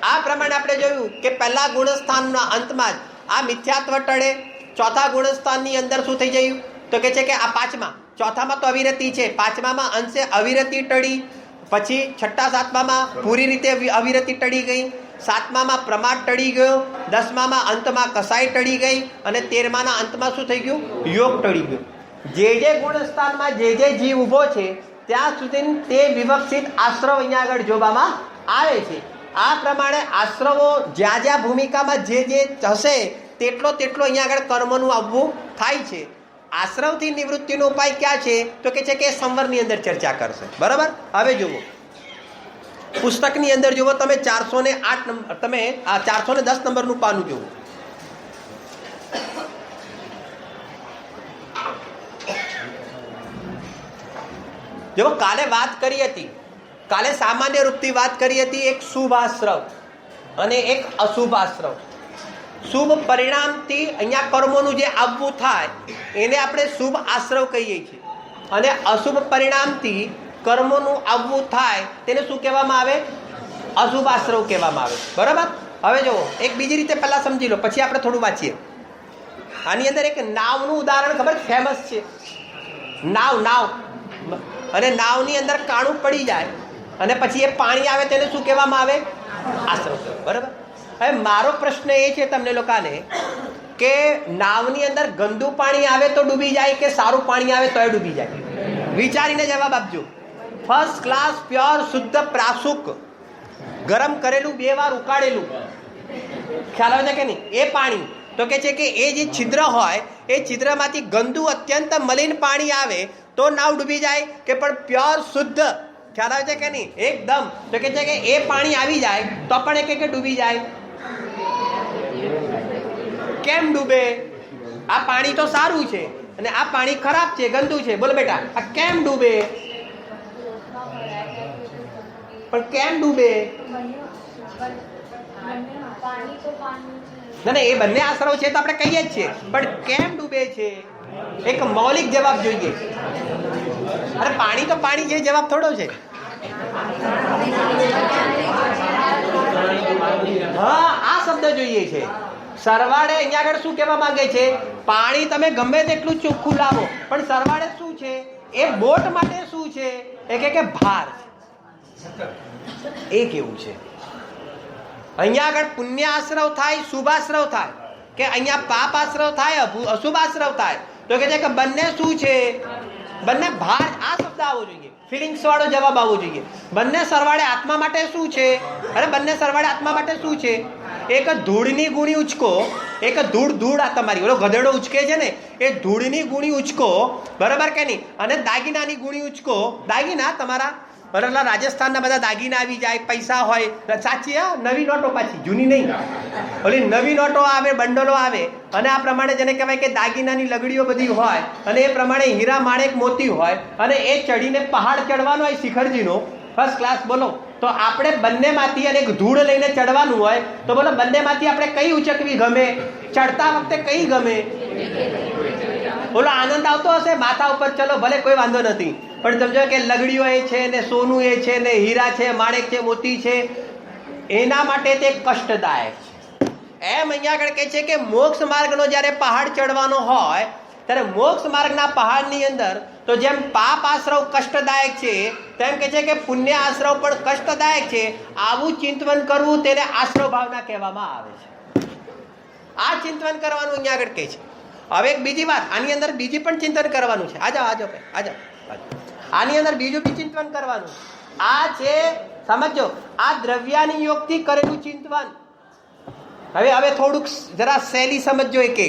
આ પ્રમાણે આપણે જોયું કે પહેલા ગુણસ્થાનના અંતમાં જ આ મિથ્યાત્વ ટળે. ચોથા ગુણસ્થાનની અંદર શું થઈ ગયું તો કે છે કે આ 5મા, ચોથામાં તો અવિરતિ છે, 5મામાં અંશે અવિરતિ ટળી, પછી 6, 7મામાં પૂરી રીતે અવિરતિ ટળી ગઈ, 7મામાં પ્રમાદ ટળી ગયો, 10મામાં અંતમાં કસાઈ ટળી ગઈ અને 13માના અંતમાં શું થઈ ગયું? યોગ ટળી ગયો. જે ગુણસ્થાનમાં જે જીવ ઊભો છે ત્યાં સુધી તે વિવક્ષિત આશ્રવ અહીંયા આગળ જોવામાં આવે છે. આ પ્રમાણે આશ્રવો જ્યાં જ્યાં ભૂમિકામાં જે હશે તેટલો અહીંયા આગળ કર્મનું આવવું થાય છે. આશ્રવથી નિવૃત્તિનો ઉપાય ક્યાં છે તો કે છે કે સંવરની અંદર ચર્ચા કરશે. બરાબર. હવે જુઓ, પુસ્તકની અંદર જુઓ તમે 408 નંબર, તમે આ 410 નંબરનું પાનું જુઓ. જો કાલે વાત કરી હતી, કાલે સામાન્ય રૂપથી વાત કરી હતી એક શુભ આશ્રવ અને એક અશુભ આશ્રવ. શુભ પરિણામથી અહીંયા કર્મોનું જે આવવું થાય એને આપણે શુભ આશ્રવ કહીએ છીએ, અને અશુભ પરિણામથી કર્મોનું આવવું થાય તેને શું કહેવામાં આવે? અશુભ આશ્રવ કહેવામાં આવે. બરાબર. હવે જુઓ, એક બીજી રીતે પહેલા સમજી લો, પછી આપણે થોડું વાંચીએ. આની અંદર એક નાવનું ઉદાહરણ ખબર ફેમસ છે. નાવ અને નાવની અંદર કાણું પડી જાય અને પછી એ પાણી આવે તેને શું કહેવામાં આવે? આશ્રવ. બરાબર. હવે મારો પ્રશ્ન એ છે તમને લોકોને કે નાવની અંદર ગંદુ પાણી આવે તો ડૂબી જાય કે સારું પાણી આવે તો ડૂબી જાય? વિચારીને જવાબ આપજો. ફર્સ્ટ ક્લાસ પ્યોર શુદ્ધ પ્રાસુક ગરમ કરેલું 2 વાર ઉકાળેલું, ખ્યાલ આવે છે કે નહીં? એ પાણી તો કે છે કે એ જે છિદ્ર હોય એ છિદ્રમાંથી ગંદુ અત્યંત મલિન પાણી આવે તો નાવ ડૂબી જાય કે પણ પ્યોર શુદ્ધ, ખ્યાલ આવે છે કે નહીં? એકદમ. તો કે છે કે એ પાણી આવી જાય તો પણ એ કે ડૂબી જાય. કેમ ડૂબે? આ પાણી તો સારું છે અને આ પાણી ખરાબ છે, ગંદુ છે. બોલો બેટા, આ કેમ ડૂબે? પણ કેમ ડૂબે? ના, એ બંને આશ્રવ છે તો આપણે કહીએ જ છીએ, પણ કેમ ડૂબે છે? એક મૌલિક જવાબ જોઈએ. અરે પાણી તો પાણી છે, જવાબ થોડો છે. હા, આ શબ્દ જોઈએ છે. સરવાળે અહીંયા આગળ શું કહેવા માંગે છે? પાણી તમે ગમે તેટલું ચોખ્ખું લાવો પણ સરવાળે શું છે? એ બોટ માટે શું છે? એ કે ભાર છે. એ કેવું છે? અહીંયા આગળ પુણ્ય આશ્રવ થાય, શુભ આશ્રવ થાય, કે અહીંયા પાપ આશ્રવ થાય, અશુભ આશ્રવ થાય, તો કે છે કે બંને શું છે? બંને ભાર. આ શબ્દ આવવો જોઈએ, ફિલિંગ્સ વાળો જવાબ આવવો જોઈએ. બંને સરવાળે આત્મા માટે શું છે? અરે બંને સરવાળે આત્મા માટે શું છે? એક ધૂળની ગુણી ઉચકો, એક ધૂળ આ તમારી ઓલો ગધેડો ઉચકે છે ને એ ધૂળની ગુણી ઉચકો, બરાબર કે નહીં? અને દાગીનાની ગુણી ઉચકો. દાગીના તમારા બરાબર રાજસ્થાનના બધા દાગીના આવી જાય, પૈસા હોય, સાચી હા, નવી નોટો પાછી, જૂની નહીં. ઓલી નવી નોટો આવે, બંડલો આવે, અને આ પ્રમાણે જેને કહેવાય કે દાગીનાની લગડીઓ બધી હોય, અને એ પ્રમાણે હીરા માણેક મોતી હોય, અને એ ચડીને પહાડ ચડવાનો હોય શિખરજીનો, ફર્સ્ટ ક્લાસ બોલો. તો આપણે બંનેમાંથી અને એક ધૂળ લઈને ચડવાનું હોય તો બોલો બંનેમાંથી આપણે કઈ ઉચકવી ગમે? ચડતા વખતે કઈ ગમે? બોલો આનંદ આવતો હશે માથા ઉપર, ચલો ભલે કોઈ વાંધો નથી, પણ સમજો કે લગડીઓ એ છે ને સોનું એ છે ને હીરા છે, માણેક છે, મોતી છે, એના માટે તે કષ્ટદાયક છે. એમ અહીંયા આગળ કહે છે કે મોક્ષ માર્ગનો જ્યારે પહાડ ચડવાનો હોય ત્યારે મોક્ષ માર્ગના પહાડની અંદર તો જેમ પાપ આશ્રવ કષ્ટદાયક છે તેમ કહે છે કે પુણ્ય આશ્રવ પણ કષ્ટદાયક છે. આવું ચિંતન કરવું તેને આશ્રવ ભાવના કહેવામાં આવે છે. આ ચિંતન કરવાનું અહીંયા આગળ કહે છે. હવે એક બીજી વાત, આની અંદર બીજી પણ ચિંતન કરવાનું છે. આજો આની અંદર બીજું બી ચિંતન કરવાનું. આ છે સમજો આ દ્રવ્યાની યોગથી કરેલું ચિંતન. હવે થોડુંક જરા શૈલી સમજો. એક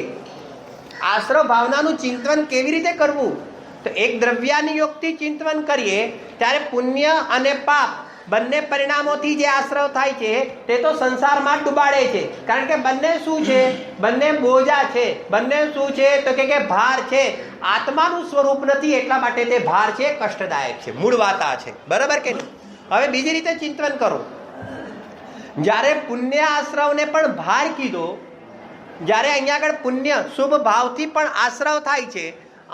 આશ્રવ ભાવનાનું ચિંતન કેવી રીતે કરવું? તો એક દ્રવ્યાની યોગથી ચિંતન કરીએ ત્યારે પુણ્ય અને પાપ બંને પરિણામોથી જે આશ્રવ થાય છે તે તો સંસારમાં ડૂબાડે છે. કારણ કે બંને શું છે? બંને બોજા છે. બંને શું છે? તો કે ભાર છે. આત્માનું સ્વરૂપ નથી એટલા માટે તે ભાર છે, કષ્ટદાયક છે. મૂળ વાત આ છે. બરાબર કે નહીં? હવે બીજી રીતે ચિંતન કરો. જ્યારે પુણ્ય આશ્રવને પણ ભાર કીધો, જ્યારે અહીંયા આગળ પુણ્ય શુભ ભાવથી પણ આશ્રવ થાય છે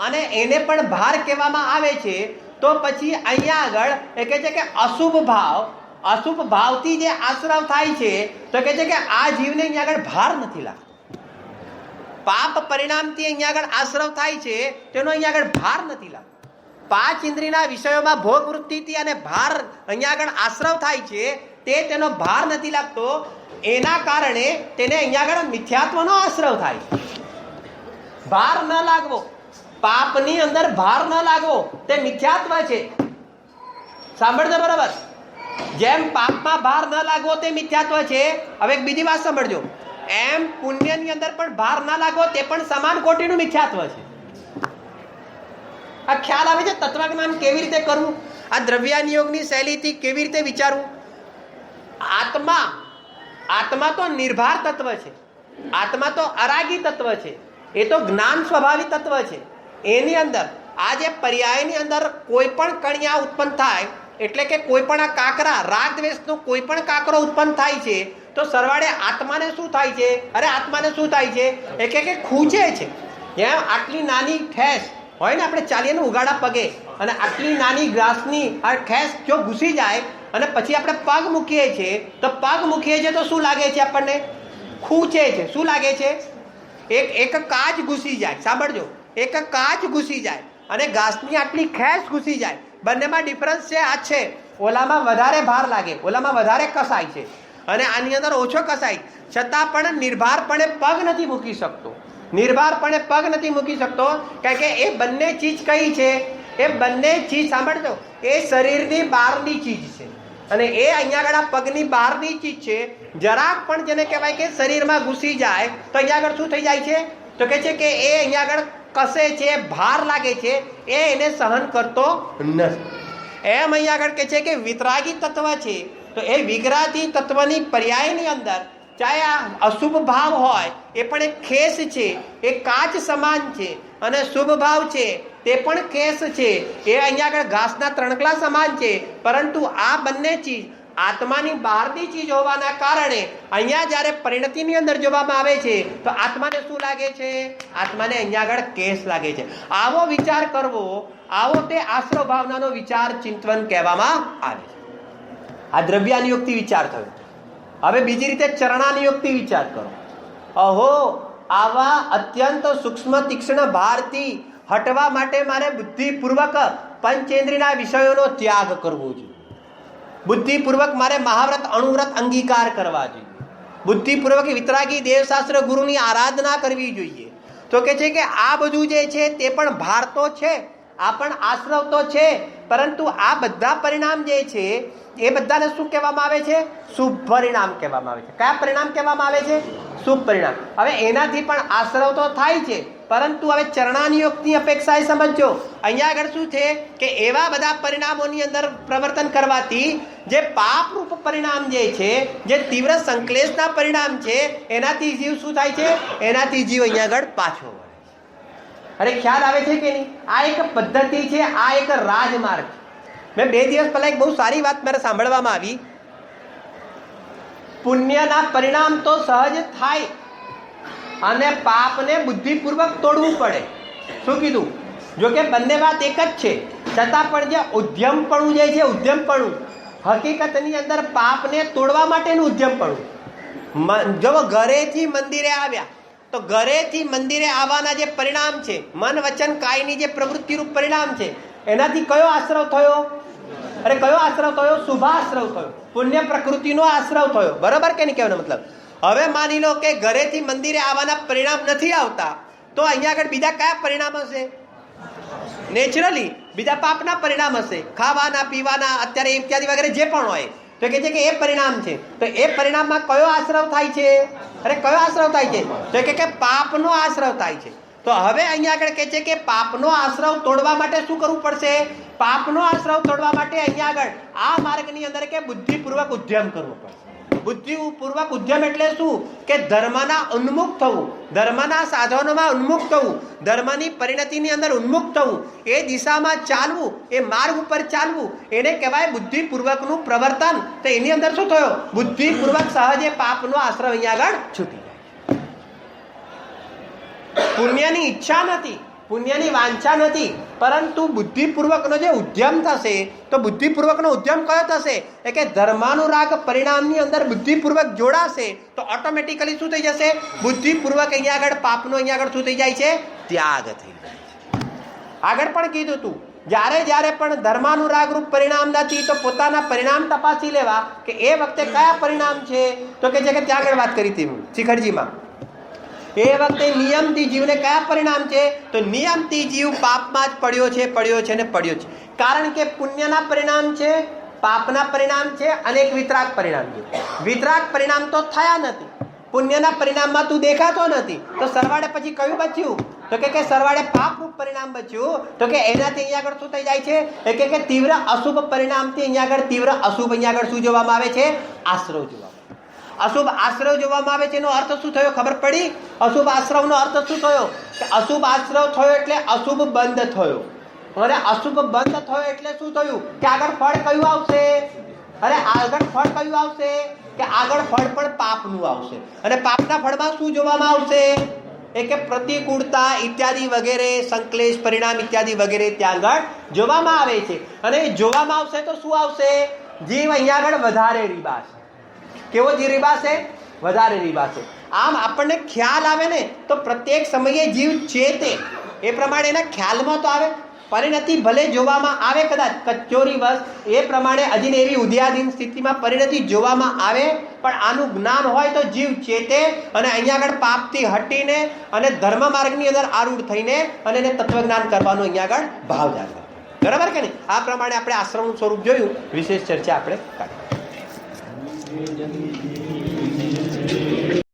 અને એને પણ ભાર કહેવામાં આવે છે, તો પછી અહીંયા આગળ એ કહે છે કે અશુભ ભાવથી જે આશ્રવ થાય છે તો કહે છે કે આ જીવને અહીંયા આગળ ભાર નથી લાગતો. પાપ પરિણામથી અહીંયા આગળ આશ્રવ થાય છે તેનો અહીંયા આગળ ભાર નથી લાગતો. પાંચ ઇન્દ્રિયના વિષયોમાં ભોગ વૃત્તિથી અને ભાર અહીંયા આગળ આશ્રવ થાય છે તે તેનો ભાર નથી લાગતો. એના કારણે તેને અહીંયા આગળ મિથ્યાત્વનો આશ્રવ થાય. ભાર ન લાગવો, પાપની અંદર ભાર ન લાગવો તે મિથ્યાત્વ છે. સાંભળજો બરાબર. જેમ પાપમાં ભાર ન લાગવો તે મિથ્યાત્વ છે. હવે એક બીજી વાત સાંભળજો. એમ પુણ્યની અંદર પણ ભાર ન લાગવો તે પણ સમાન કોટીનું મિથ્યાત્વ છે. આ ખ્યાલ આવે છે? તત્વજ્ઞાન કેવી રીતે કરવું, આ દ્રવ્યાનિયોગની શૈલીથી કેવી રીતે વિચારવું. આત્મા તો નિર્ભાર તત્વ છે. આત્મા તો અરાગી તત્વ છે. એ તો જ્ઞાન સ્વભાવી તત્વ છે. એની અંદર આ જે પર્યાયની અંદર કોઈ પણ કણિયા ઉત્પન્ન થાય એટલે કે કોઈ પણ આ કાંકરા રાગ દ્વેષનો કોઈ પણ કાંકરો ઉત્પન્ન થાય છે તો સરવાળે આત્માને શું થાય છે? આત્માને શું થાય છે? એ કે ખૂંચે છે. એમ આટલી નાની ઠેસ હોય ને, આપણે ચાલીએ ને ઉગાડા પગે, અને આટલી નાની ગ્રાસની આ ઠેસ જો ઘૂસી જાય અને પછી આપણે પગ મૂકીએ છીએ તો શું લાગે છે? આપણને ખૂંચે છે. શું લાગે છે? એક કાચ ઘૂસી જાય. સાંભળજો, એક કાચ ઘૂસી જાય અને ઘાસની આટલી ખેસ ઘૂસી જાય. બંનેમાં ડિફરન્સ છે. આ છે ઓલામાં વધારે ભાર લાગે, ઓલામાં વધારે કસાય છે અને આની અંદર ઓછો કસાય, છતાં પણ નિર્ભારપણે પગ નથી મૂકી શકતો. કારણ કે એ બંને ચીજ કઈ છે? એ બંને ચીજ સાંભળજો, એ શરીરની બહારની ચીજ છે અને એ અહીંયા આગળ પગની બહારની ચીજ છે. જરાક પણ જેને કહેવાય કે શરીરમાં ઘૂસી જાય તો અહીંયા આગળ શું થઈ જાય છે? તો કહે છે કે એ અહીંયા આગળ કસે છે, ભાર લાગે છે, એ એને સહન કરતો નથી. એમ અહીંયા આગળ કહે છે કે વિતરાગી તત્વ છે તો એ વિગ્રહી તત્વની પર્યાયની અંદર ચાહે આ અશુભ ભાવ હોય એ પણ એક ખેસ છે, એ કાચ સમાન છે, અને શુભ ભાવ છે તે પણ ખેસ છે, એ અહીંયા આગળ ઘાસના ત્રણકલા સમાન છે. પરંતુ આ બંને ચીજ આત્માની બહારની ચીજ હોવાના કારણે અહીંયા જ્યારે પરિણતિની અંદર જોવામાં આવે છે તો આત્માને શું લાગે છે? આત્માને અહીંયા આગળ કેસ લાગે છે. આવો વિચાર કરવો, આવો તે આશ્રવ ભાવનાનો વિચાર ચિંતન કહેવામાં આવે છે. આ દ્રવ્યાનિયોગથી વિચાર થયો. હવે બીજી રીતે ચરણાનિયોગથી વિચાર કરો. અહો, આવા અત્યંત સૂક્ષ્મ તીક્ષ્ણ ભારથી હટવા માટે મારે બુદ્ધિપૂર્વક પંચેન્દ્રિયના વિષયોનો ત્યાગ કરવો જોઈએ. બુદ્ધિપૂર્વક મારે મહાવ્રત અણુવ્રત અંગીકાર કરવા જોઈએ. બુદ્ધિપૂર્વક વિતરાગી દેવશાસ્ત્ર ગુરુની આરાધના કરવી જોઈએ. તો કે છે કે આ બધું જે છે તે પણ ભાર તો છે, આ પણ આશ્રવ તો છે, પરંતુ આ બધા પરિણામ જે છે એ બધાને શું કહેવામાં આવે છે? શુભ પરિણામ કહેવામાં આવે છે. કયા પરિણામ કહેવામાં આવે છે? શુભ પરિણામ. હવે એનાથી પણ આશ્રવ તો થાય છે, પરંતુ હવે ચરણાનિયોગની અપેક્ષાએ સમજો. અહીંયા આગળ શું છે કે એવા બધા પરિણામોની અંદર પ્રવર્તન કરવાથી જે પાપરૂપ પરિણામ જે છે, જે તીવ્ર સંક્લેશના પરિણામ છે, એનાથી જીવ શું થાય છે? એનાથી જીવ અહીંયા આગળ પાછો વળે છે. અરે ખ્યાલ આવે છે કે નહીં? આ એક પદ્ધતિ છે, આ એક રાજમાર્ગ છે. મેં 2 દિવસ પહેલા એક બહુ સારી વાત મારે સાંભળવામાં આવી. પુણ્યના પરિણામ તો સહજ થાય અને પાપને બુદ્ધિપૂર્વક તોડવું પડે. શું કીધું? જો કે બંને વાત એક જ છે, છતાં પણ જે ઉદ્યમપણું જે છે, ઉદ્યમપણું હકીકતની અંદર પાપને તોડવા માટેનું ઉદ્યમપણું. જો ઘરેથી મંદિરે આવ્યા તો ઘરેથી મંદિરે આવવાના જે પરિણામ છે, મન વચન કાયની જે પ્રવૃત્તિરૂપ પરિણામ છે, એનાથી કયો આશ્રવ થયો? અરે કયો આશ્રવ થયો? શુભાશ્રવ થયો, પુણ્ય પ્રકૃતિનો આશ્રવ થયો. બરાબર કે નહીં કહેવાનો મતલબ? હવે માની લો કે ઘરેથી મંદિરે આવવાના પરિણામ નથી આવતા, તો અહીંયા આગળ બીજા કયા પરિણામ હશે? નેચરલી બીજા પાપના પરિણામ હશે, ખાવાના પીવાના અત્યારે ઇત્યાદિ વગેરે જે પણ હોય. તો કહે છે કે એ પરિણામ છે. તો એ પરિણામમાં કયો આશ્રવ થાય છે? અરે કયો આશ્રવ થાય છે? તો કે પાપનો આશ્રવ થાય છે. તો હવે અહીંયા આગળ કહે છે કે પાપનો આશ્રવ તોડવા માટે શું કરવું પડશે? પાપનો આશ્રવ તોડવા માટે અહીંયા આગળ આ માર્ગની અંદર કે બુદ્ધિપૂર્વક ઉદ્યમ કરવો પડશે. બુદ્ધિપૂર્વક ઉદ્યમ એટલે શું? કે ધર્મના ઉન્મુખ થવું, ધર્મના સાધનોમાં ઉન્મુખ થવું, ધર્મની પરિણતિની અંદર ઉન્મુખ થવું, એ દિશામાં ચાલવું, એ માર્ગ ઉપર ચાલવું, એને કહેવાય બુદ્ધિપૂર્વકનું પ્રવર્તન. તો એની અંદર શું થયો? બુદ્ધિપૂર્વક સહજે પાપનો આશ્રવ અહીંયા આગળ છૂટી જાય. પુણ્યની ઈચ્છા નથી, પુણ્યની વાંછા નથી, પરંતુ બુદ્ધિપૂર્વકનો જે ઉદ્યમ થશે, તો બુદ્ધિપૂર્વકનો ઉદ્યમ કયો થશે? એ કે ધર્માનુરાગ પરિણામની અંદર બુદ્ધિપૂર્વક જોડાશે તો ઓટોમેટિકલી શું થઈ જશે? બુદ્ધિપૂર્વક અહીંયા આગળ પાપનો અહીંયા આગળ શું થઈ જાય છે? ત્યાગ થઈ જાય છે. આગળ પણ કીધું હતું, જ્યારે જ્યારે પણ ધર્માનુરાગરૂપ પરિણામ નથી તો પોતાના પરિણામ તપાસી લેવા કે એ વખતે કયા પરિણામ છે. તો કે છે કે ત્યાં આગળ વાત કરી હતી શિખરજીમાં, એ વખતે નિયમથી જીવને કયા પરિણામ છે? તો નિયમથી જીવ પાપમાં જ પડ્યો છે, પડ્યો છે ને પડ્યો છે. કારણ કે પુણ્યના પરિણામ છે, પાપના પરિણામ છે અને એક વિતરાગ પરિણામ છે. વિતરાગ પરિણામ તો થયા નથી, પુણ્યના પરિણામમાં તું દેખાતો નથી, તો સરવાળે પછી કયું બચ્યું? તો કે સરવાળે પાપરૂપ પરિણામ બચ્યું. તો કે એનાથી અહીંયા આગળ શું થઈ જાય છે? કે તીવ્ર અશુભ પરિણામથી અહીંયા આગળ તીવ્ર અશુભ અહીંયા આગળ શું જોવામાં આવે છે? આશ્રવ જોવામાં. અશુભ આશ્રવ જોવામાં આવે છે. એનો અર્થ શું થયો? ખબર પડી? અશુભ આશ્રવનો અર્થ શું થયો? કે અશુભ આશ્રવ થયો એટલે અશુભ બંધ થયો, અને અશુભ બંધ થયો એટલે શું થયું? કે આગળ ફળ કયું આવશે? અરે આગળ ફળ કયું આવશે? કે આગળ ફળ પણ પાપનું આવશે. અને પાપના ફળમાં શું જોવામાં આવશે? એ કે પ્રતિકૂળતા ઇત્યાદિ વગેરે, સંકલેશ પરિણામ ઇત્યાદિ વગેરે ત્યાં આગળ જોવામાં આવે છે. અને જોવામાં આવશે તો શું આવશે? જીવ અહીંયા આગળ વધારે રીબાશે. કેવો જીવ રીબાશે? વધારે રીબાશે. આમ આપણને ખ્યાલ આવે ને તો પ્રત્યેક સમયે જીવ ચેતે, એ પ્રમાણે એના ખ્યાલમાં તો આવે. પરિણતિ ભલે જોવામાં આવે કદાચ કચોરી વશ, એ પ્રમાણે હજી એવી ઉદયાધીન સ્થિતિમાં પરિણતિ જોવામાં આવે, પણ આનું જ્ઞાન હોય તો જીવ ચેતે અને અહીંયા આગળ પાપથી હટીને અને ધર્મ માર્ગની અંદર આરૂઢ થઈને અને એને તત્વજ્ઞાન કરવાનો અહીંયા આગળ ભાવ જાગે. બરાબર કે નહીં? આ પ્રમાણે આપણે આશ્રમનું સ્વરૂપ જોયું. વિશેષ ચર્ચા આપણે કરી.